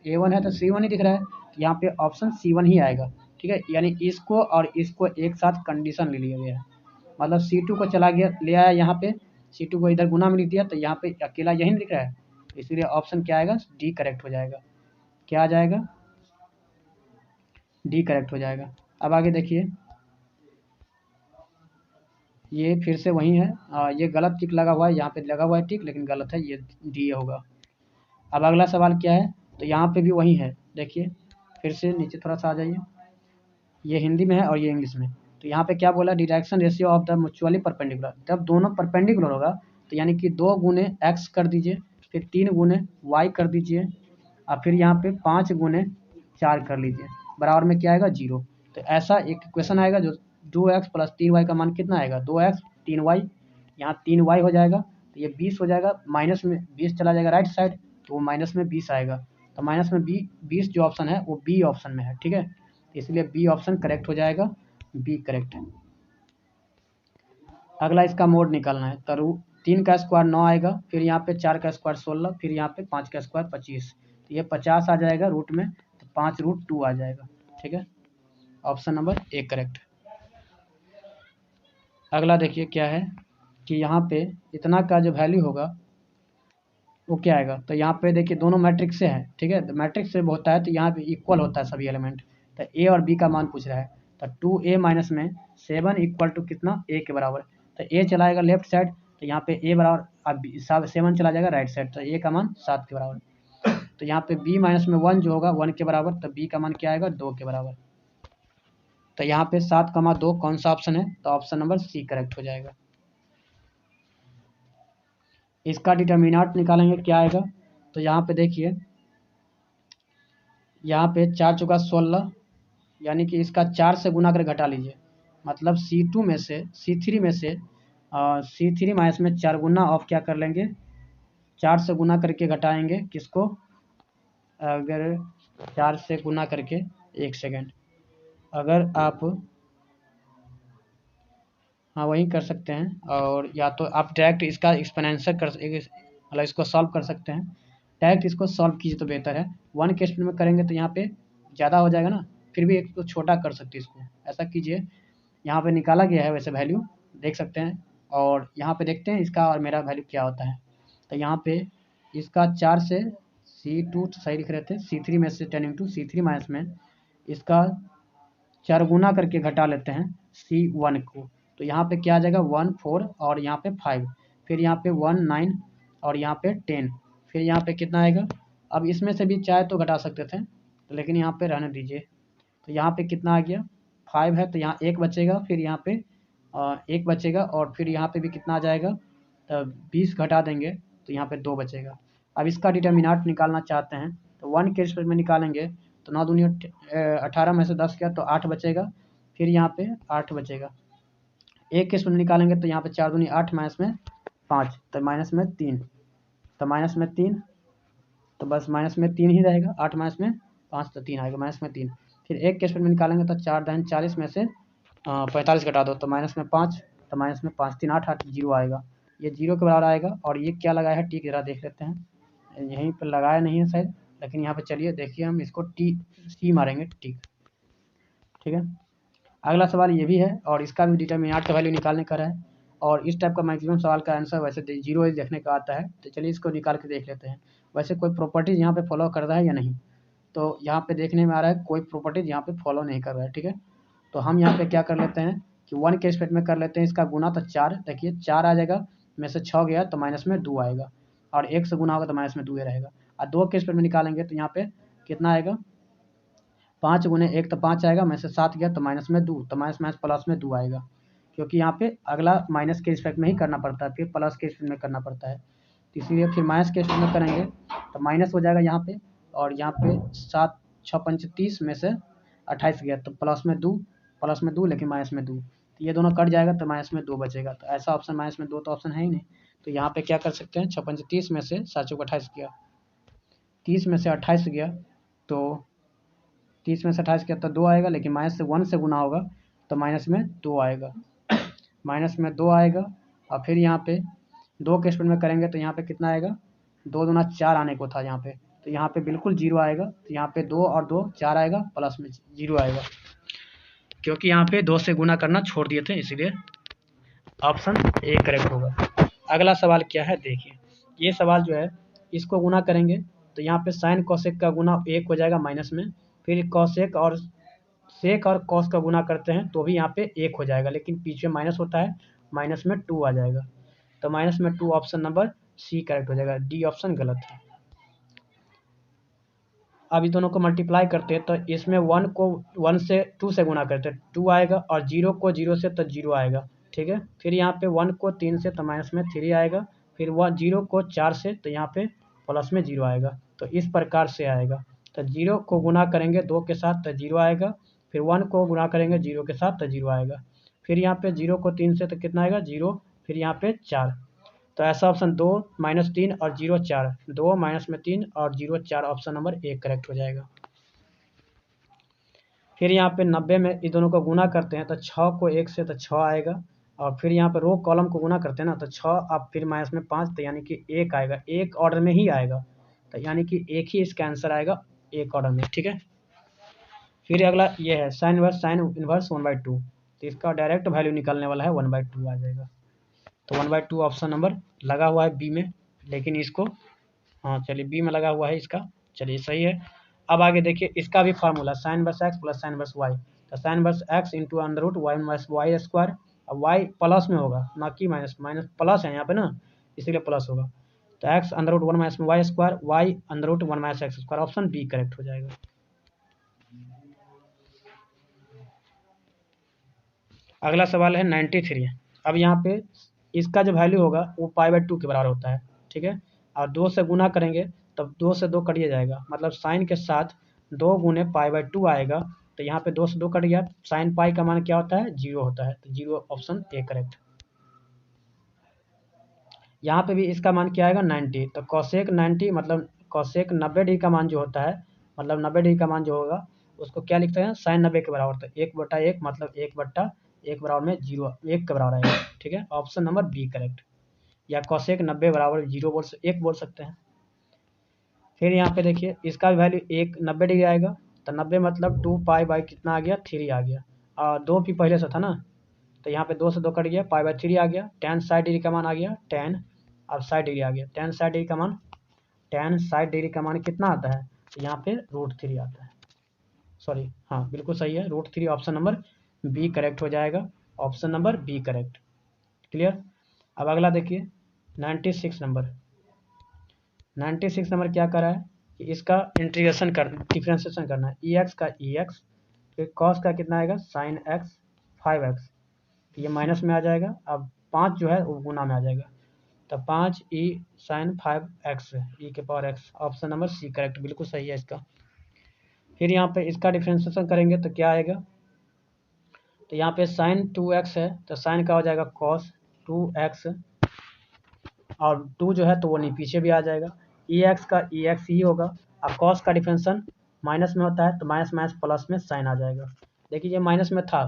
A1 है तो C1 नहीं दिख रहा है, तो यहाँ पे ऑप्शन C1 ही आएगा। ठीक है, यानी इसको और इसको एक साथ कंडीशन ले लिया गया है, मतलब C2 को चला गया ले आया यहाँ पे, C2 को इधर गुना में लिख दिया, तो यहाँ पे अकेला यही नहीं दिख रहा है, इसलिए ऑप्शन क्या आएगा डी करेक्ट हो जाएगा। क्या आ जाएगा, डी करेक्ट हो जाएगा। अब आगे देखिए, ये फिर से वही है, ये गलत टिक लगा हुआ है, यहाँ पे लगा हुआ है टिक लेकिन गलत है, ये डी होगा। अब अगला सवाल क्या है, तो यहाँ पे भी वही है, देखिए फिर से नीचे थोड़ा सा आ जाइए, ये हिंदी में है और ये इंग्लिश में, तो यहाँ पे क्या बोला, direction ratio of the mutually perpendicular, जब दोनों परपेंडिकुलर होगा तो यानी कि 2 गुने x कर दीजिए, फिर 3 गुने y कर दीजिए, और फिर यहाँ पे 5 गुने 4 कर लीजिए, बराबर में क्या आएगा 0, तो ऐसा एक इक्वेशन आएगा जो 2x प्लस 3y का मान कितना आएगा 2x 3y, यहाँ 3y हो जाएगा, तो ये 20 हो जाएगा, माइनस में 20 चला जाएगा राइट साइड, तो वो माइनस में 20 आएगा, तो माइनस में 20 जो ऑप्शन है वो बी ऑप्शन में है। ठीक है, इसलिए बी ऑप्शन करेक्ट हो जाएगा, बी करेक्ट है। अगला इसका मोड निकालना है, तो 3 का स्क्वायर 9 आएगा, फिर यहाँ पे 4 का स्क्वायर 16, फिर यहाँ पे 5 का स्क्वायर 25, तो ये 50 आ जाएगा रूट में, तो 5√2 आ जाएगा। ठीक है, ऑप्शन नंबर ए करेक्ट। अगला देखिए क्या है कि यहाँ पे इतना का जो वैल्यू होगा वो क्या आएगा, तो यहाँ पे देखिए दोनों मैट्रिक्स से है, ठीक है, तो मैट्रिक्स से होता है तो यहाँ पे इक्वल होता है सभी एलिमेंट, तो ए और बी का मान पूछ रहा है, तो 2a माइनस में 7 इक्वल टू कितना a के बराबर, तो a चलाएगा लेफ्ट साइड, तो यहाँ पे a बराबर, अब 7 चला जाएगा राइट साइड, तो a का मान 7 के बराबर, तो यहाँ पे b माइनस में 1 जो होगा 1 के बराबर, तो b का मान क्या आएगा 2 के बराबर, तो यहाँ पे 7,2 कौन सा ऑप्शन है, तो ऑप्शन नंबर सी करेक्ट हो जाएगा। इसका डिटर्मिनेंट निकालेंगे क्या आएगा, तो यहाँ पे देखिए, यहाँ पे 4 चौका 16, यानी कि इसका 4 से गुना कर घटा लीजिए, मतलब C2 में से C3 में से C3 माइनस में 4 गुना ऑफ क्या कर लेंगे, 4 से गुना करके घटाएंगे किसको, अगर 4 से गुना करके, एक सेकेंड, अगर आप हाँ वही कर सकते हैं, और या तो आप डायरेक्ट इसका एक्सपोनेंशियल मतलब इसको सॉल्व कर सकते हैं, डायरेक्ट इसको सॉल्व कीजिए तो बेहतर है, 1 के स्पीड में करेंगे तो यहाँ पे ज़्यादा हो जाएगा ना, फिर भी एक तो छोटा कर सकते हैं इसको, ऐसा कीजिए, यहाँ पे निकाला गया है वैसे वैल्यू देख सकते हैं, और यहाँ पे देखते हैं इसका और मेरा वैल्यू क्या होता है, तो यहाँ पे इसका 4 से C2 सही लिख रहे थे, C3 में से 10 इंटू C3 माइनस में इसका 4 गुना करके घटा लेते हैं C1 को, तो यहाँ पे क्या आ जाएगा 1 4 और यहाँ पे 5, फिर यहाँ पे 1 9 और यहाँ पे 10, फिर यहाँ पे कितना आएगा। अब इसमें से भी चाहे तो घटा सकते थे, तो लेकिन यहाँ पे रहने दीजिए। तो यहाँ पे कितना आ गया 5 है, तो यहाँ 1 बचेगा, फिर यहाँ पे 1 बचेगा और फिर यहाँ पे भी कितना आ जाएगा, 20 घटा देंगे तो यहाँ पे 2 बचेगा। अब इसका डिटर्मिनेंट निकालना चाहते हैं तो 1 के रिस्पेक्ट में निकालेंगे, तो 9 दूनी 18 में से 10 गया तो 8 बचेगा, फिर यहाँ पे 8 बचेगा। 1 के रिस्पेक्ट में निकालेंगे तो यहाँ पे 4 दूनी 8 माइनस में 5 तो माइनस में 3, तो माइनस में 3, तो बस माइनस में 3 ही रहेगा, 8 माइनस में 5 तो 3 आएगा, माइनस में 3। फिर 1 के रिस्पेक्ट में निकालेंगे तो 4 दाहिने 40 में से 45 घटा दो तो माइनस में 5, तो माइनस में 5 3 8 8 जीरो आएगा, ये जीरो के बराबर आएगा। और ये क्या लगाया है टी, जरा देख लेते हैं, यहीं पर लगाया नहीं है शायद, लेकिन यहाँ पे चलिए देखिए हम इसको टी सी मारेंगे, ठीक है। अगला सवाल ये भी है और इसका भी डिटर्मिनेंट का वैल्यू निकालने का है, और इस टाइप का मैक्सिमम सवाल का आंसर वैसे जीरो ही देखने का आता है, तो चलिए इसको निकाल के देख लेते हैं। वैसे कोई प्रॉपर्टीज यहाँ पे फॉलो कर रहा है या नहीं, तो यहाँ पे देखने में आ रहा है कोई प्रॉपर्टीज यहाँ पे फॉलो नहीं कर रहा है, ठीक है। तो हम यहाँ पे क्या कर लेते हैं कि 1 के रिस्पेक्ट में कर लेते हैं इसका गुना, तो 4, देखिए 4 आ जाएगा, में से 6 गया तो माइनस में 2 आएगा, और 1 से गुना होगा तो माइनस में 2 ही रहेगा। और 2 के रिस्पेक्ट में निकालेंगे तो यहाँ पे कितना आएगा, 5 गुने 1 तो 5 आएगा, में से 7 गया तो माइनस में 2, तो माइनस माइनस प्लस में 2 आएगा, क्योंकि यहाँ पे अगला माइनस के रिस्पेक्ट में ही करना पड़ता है, फिर प्लस के रिस्पेक्ट में करना पड़ता है, तो इसीलिए फिर माइनस के रिस्पेक्ट में करेंगे तो माइनस हो जाएगा यहाँ पे, और यहाँ पे 7 6 5 30 में से 28 गया तो प्लस में 2 लेकिन माइनस में 2, तो ये दोनों कट जाएगा तो माइनस में 2 बचेगा। तो ऐसा ऑप्शन माइनस में 2 तो ऑप्शन है ही नहीं, तो यहाँ पे क्या कर सकते हैं 6 5 30 में से 7 चौक 28 गया, 30 में से 28 गया तो 30 में से 28 गया तो 2 आएगा, लेकिन माइनस से 1 से गुना होगा तो माइनस में 2 आएगा, माइनस में 2 आएगा। और फिर यहाँ पे 2 के रिस्पेक्ट में करेंगे तो यहाँ पे कितना आएगा, 2 दूना 4 आने को था यहाँ पे, तो यहाँ पे बिल्कुल जीरो आएगा, तो यहाँ पे 2 और 2 4 आएगा, प्लस में जीरो आएगा, क्योंकि यहाँ पे 2 से गुना करना छोड़ दिए थे, इसीलिए ऑप्शन ए करेक्ट होगा। अगला सवाल क्या है देखिए, ये सवाल जो है इसको गुना करेंगे तो यहाँ पे साइन कोसेक का गुना 1 हो जाएगा माइनस में, फिर कोसेक और सेक और कॉस का गुना करते हैं तो भी यहाँ पे 1 हो जाएगा, लेकिन पीछे माइनस होता है, माइनस में 2 आ जाएगा, तो माइनस में 2 ऑप्शन नंबर सी करेक्ट हो जाएगा, डी ऑप्शन गलत है। अब इस दोनों को मल्टीप्लाई करते हैं तो इसमें 1 को 1 से 2 से गुना करते हैं 2 आएगा, और 0 को 0 से तो 0 आएगा, ठीक है। फिर यहाँ पे 1 को 3 से तो माइनस में 3 आएगा, फिर 0 को 4 से तो यहाँ पे प्लस में 0 आएगा, तो इस प्रकार से आएगा। तो 0 को गुना करेंगे 2 के साथ तो 0 आएगा, फिर 1 को गुना करेंगे 0 के साथ तो 0 आएगा, फिर यहाँ पे 0 को 3 से तो कितना आएगा 0, फिर यहाँ पे 4, तो ऐसा ऑप्शन 2 -3 और 0 4, 2 माइनस में 3 और 0 4 ऑप्शन नंबर 1 करेक्ट हो जाएगा। फिर यहाँ पे 90 में इस दोनों को गुना करते हैं तो 6 को 1 से तो 6 आएगा, और फिर यहाँ पे रो कॉलम को गुना करते हैं ना तो 6 अब फिर माइनस में 5 तो यानी कि 1 आएगा, एक ऑर्डर में ही आएगा, तो यानी कि एक ही इसका आंसर आएगा एक ऑर्डर में, ठीक है। फिर अगला ये है साइन इनवर्स 1/2, तो इसका डायरेक्ट वैल्यू निकलने वाला है 1/2 आ जाएगा, तो 1/2 ऑप्शन नंबर लगा हुआ है बी में, लेकिन इसको हाँ चलिए बी में लगा हुआ है इसका, चलिए सही है। अब आगे देखिए इसका भी formula sine inverse x plus sine inverse y, तो sine inverse x into under root y minus Y square, अब वाई प्लस में होगा ना कि माइनस, प्लस है यहाँ पे ना इसीलिए प्लस होगा, तो X under root 1 minus Y square, Y under root 1 minus X square, option B correct हो जाएगा। अगला सवाल है 93। अब यहाँ पे इसका जो वैल्यू होगा वो π/2 के बराबर होता है, ठीक है, और 2 से गुना करेंगे तब 2 से 2 कटिए जाएगा, मतलब साइन के साथ 2 गुने π/2 आएगा, तो यहाँ पे 2 से 2 कट गया, साइन पाई का मान क्या होता है 0 होता है, तो 0 ऑप्शन ए करेक्ट। यहाँ पे भी इसका मान क्या आएगा 90, तो कॉसेक 90 मतलब कॉसेक 90 डिग्री का मान जो होता है, मतलब 90 डिग्री का मान जो होगा उसको क्या लिखते हैं साइन 90 के बराबर, तो 1/1 मतलब 1/1 बराबर में 0 1 के बराबर आएगा, ठीक है, ऑप्शन नंबर बी करेक्ट, या कॉसेक 90 बराबर 0 1 बोल सकते हैं। फिर यहाँ पे देखिए इसका वैल्यू 90 डिग्री आएगा, तो 90 मतलब 2π कितना आ गया 3 आ गया, और 2 भी पहले से था ना, तो यहाँ पे 2 से 2 कट गया, π/3 आ गया, tan 60 डिग्री का मान आ गया, tan अब 60 डिग्री आ गया, tan 60 डिग्री का मान कितना आता है, तो यहाँ पे √3 आता है। सॉरी, हाँ बिल्कुल सही है, √3 ऑप्शन नंबर बी करेक्ट हो जाएगा, option number B correct. Clear. अब अगला देखिए 96 नंबर। 96 नंबर क्या कर रहा है कि इसका इंटीग्रेशन कर डिफ्रेंशिएशन करना है, ई एक्स का ई एक्स, फिर कॉस का कितना आएगा साइन एक्स 5x, तो ये माइनस में आ जाएगा। अब 5 जो है वो गुना में आ जाएगा, तो 5 ई साइन 5x ई के power x, option number C correct, बिल्कुल सही है इसका। फिर यहाँ पे इसका डिफ्रेंशिएशन करेंगे तो क्या आएगा, तो यहाँ पे साइन 2x है तो साइन का हो जाएगा कॉस 2x, और 2 जो है तो वो नहीं पीछे भी आ जाएगा, ई एक्स का ई एक्स ही होगा। अब कॉस का डिफरेंशन माइनस में होता है तो माइनस माइनस प्लस में साइन आ जाएगा। देखिए ये माइनस में था,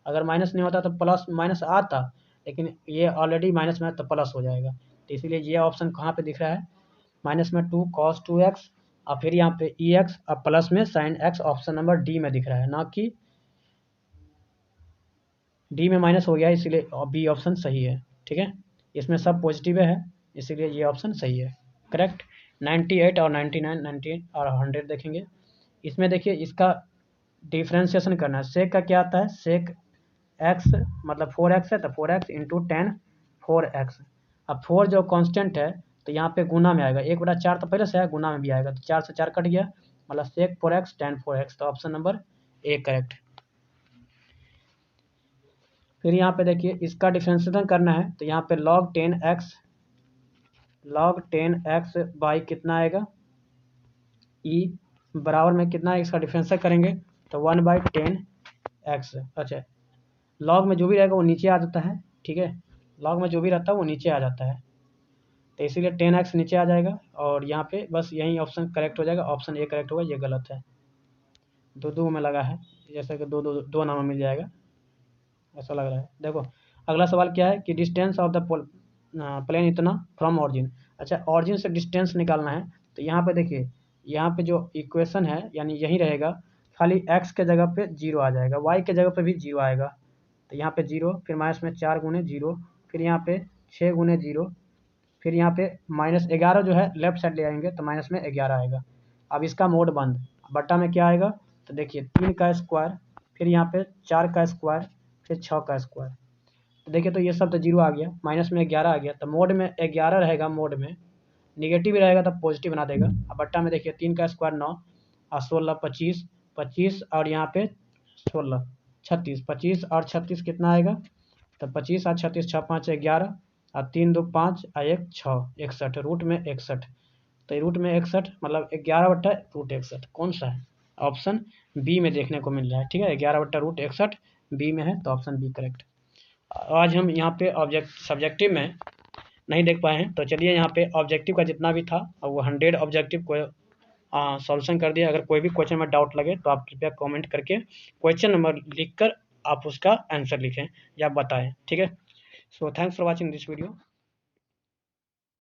अगर माइनस नहीं होता तो प्लस माइनस आता, लेकिन ये ऑलरेडी माइनस में है तो प्लस हो जाएगा, तो इसीलिए ये ऑप्शन कहाँ पे दिख रहा है, माइनस में 2 कॉस 2x, और फिर यहाँ पे ई एक्स और प्लस में sine x, option number D में दिख रहा है, ना कि डी में माइनस हो गया है, इसीलिए बी ऑप्शन सही है। ठीक है, इसमें सब पॉजिटिव है, इसीलिए ये ऑप्शन सही है करेक्ट। 98 और 99, 98 और 100 देखेंगे। इसमें देखिए इसका डिफ्रेंशिएशन करना है, सेक का क्या आता है, सेक एक्स मतलब 4x है तो 4x इंटू 10 4x। अब 4 जो कांस्टेंट है तो यहाँ पे गुना में आएगा, 1/4 तो पहले से है, गुना में भी आएगा, तो 4 से 4 कट गया, मतलब सेक 4x tan 4x, तो ऑप्शन नंबर ए करेक्ट। फिर यहाँ पे देखिए इसका डिफ्रेंशिएशन करना है, तो यहाँ पे log 10x बाई कितना आएगा, ई बराबर में कितना है, इसका डिफ्रेंशिएशन करेंगे तो 1/10x। अच्छा, लॉग में जो भी रहेगा वो नीचे आ जाता है, ठीक है, लॉग में जो भी रहता है वो नीचे आ जाता है, तो इसीलिए 10x नीचे आ जाएगा, और यहाँ पे बस यही ऑप्शन करेक्ट हो जाएगा, ऑप्शन ए करेक्ट होगा, ये गलत है, दो में लगा है, जैसे कि दो नाम मिल जाएगा, ऐसा लग रहा है। देखो अगला सवाल क्या है कि डिस्टेंस ऑफ द प्लेन इतना फ्रॉम ऑरिजिन। अच्छा, ऑरिजिन से डिस्टेंस निकालना है, तो यहाँ पे देखिए यहाँ पे जो इक्वेशन है यानी यही रहेगा, खाली x के जगह पे 0 आ जाएगा, y के जगह पे भी 0 आएगा, तो यहाँ पे 0, फिर माइनस में 4 गुने 0, फिर यहाँ पे 6 गुने 0, फिर यहाँ पे -11 जो है लेफ्ट साइड ले आएंगे तो माइनस में 11 आएगा। अब इसका मोड बंद, बट्टा में क्या आएगा, तो देखिए 3 का स्क्वायर, फिर यहाँ पे 4 का स्क्वायर, फिर 6 का स्क्वायर, तो देखिए तो ये सब तो 0 आ गया, माइनस में 11 आ गया, तो मोड में 11 रहेगा, मोड में निगेटिव रहेगा तो पॉजिटिव बना देगा। अब बट्टा में देखिए 3 का स्क्वायर 9 और 16 25, 25 और यहाँ पे 16 36, 25 और 36 कितना आएगा, तो 25 और 36 6 5 11 और 3 2 5 और 1 6 61, रूट में 61, तो रूट में 61 मतलब 11/√61 कौन सा है, ऑप्शन बी में देखने को मिल रहा है। ठीक है, 11/√61 बी में है, तो ऑप्शन बी करेक्ट। आज हम यहाँ पे सब्जेक्टिव में नहीं देख पाए हैं, तो चलिए यहाँ पे ऑब्जेक्टिव का जितना भी था वो 100 ऑब्जेक्टिव को सॉल्यूशन कर दिया। अगर कोई भी क्वेश्चन में डाउट लगे तो आप कृपया कमेंट करके क्वेश्चन नंबर लिखकर आप उसका आंसर लिखें या बताएं। ठीक है, so thanks for watching this video.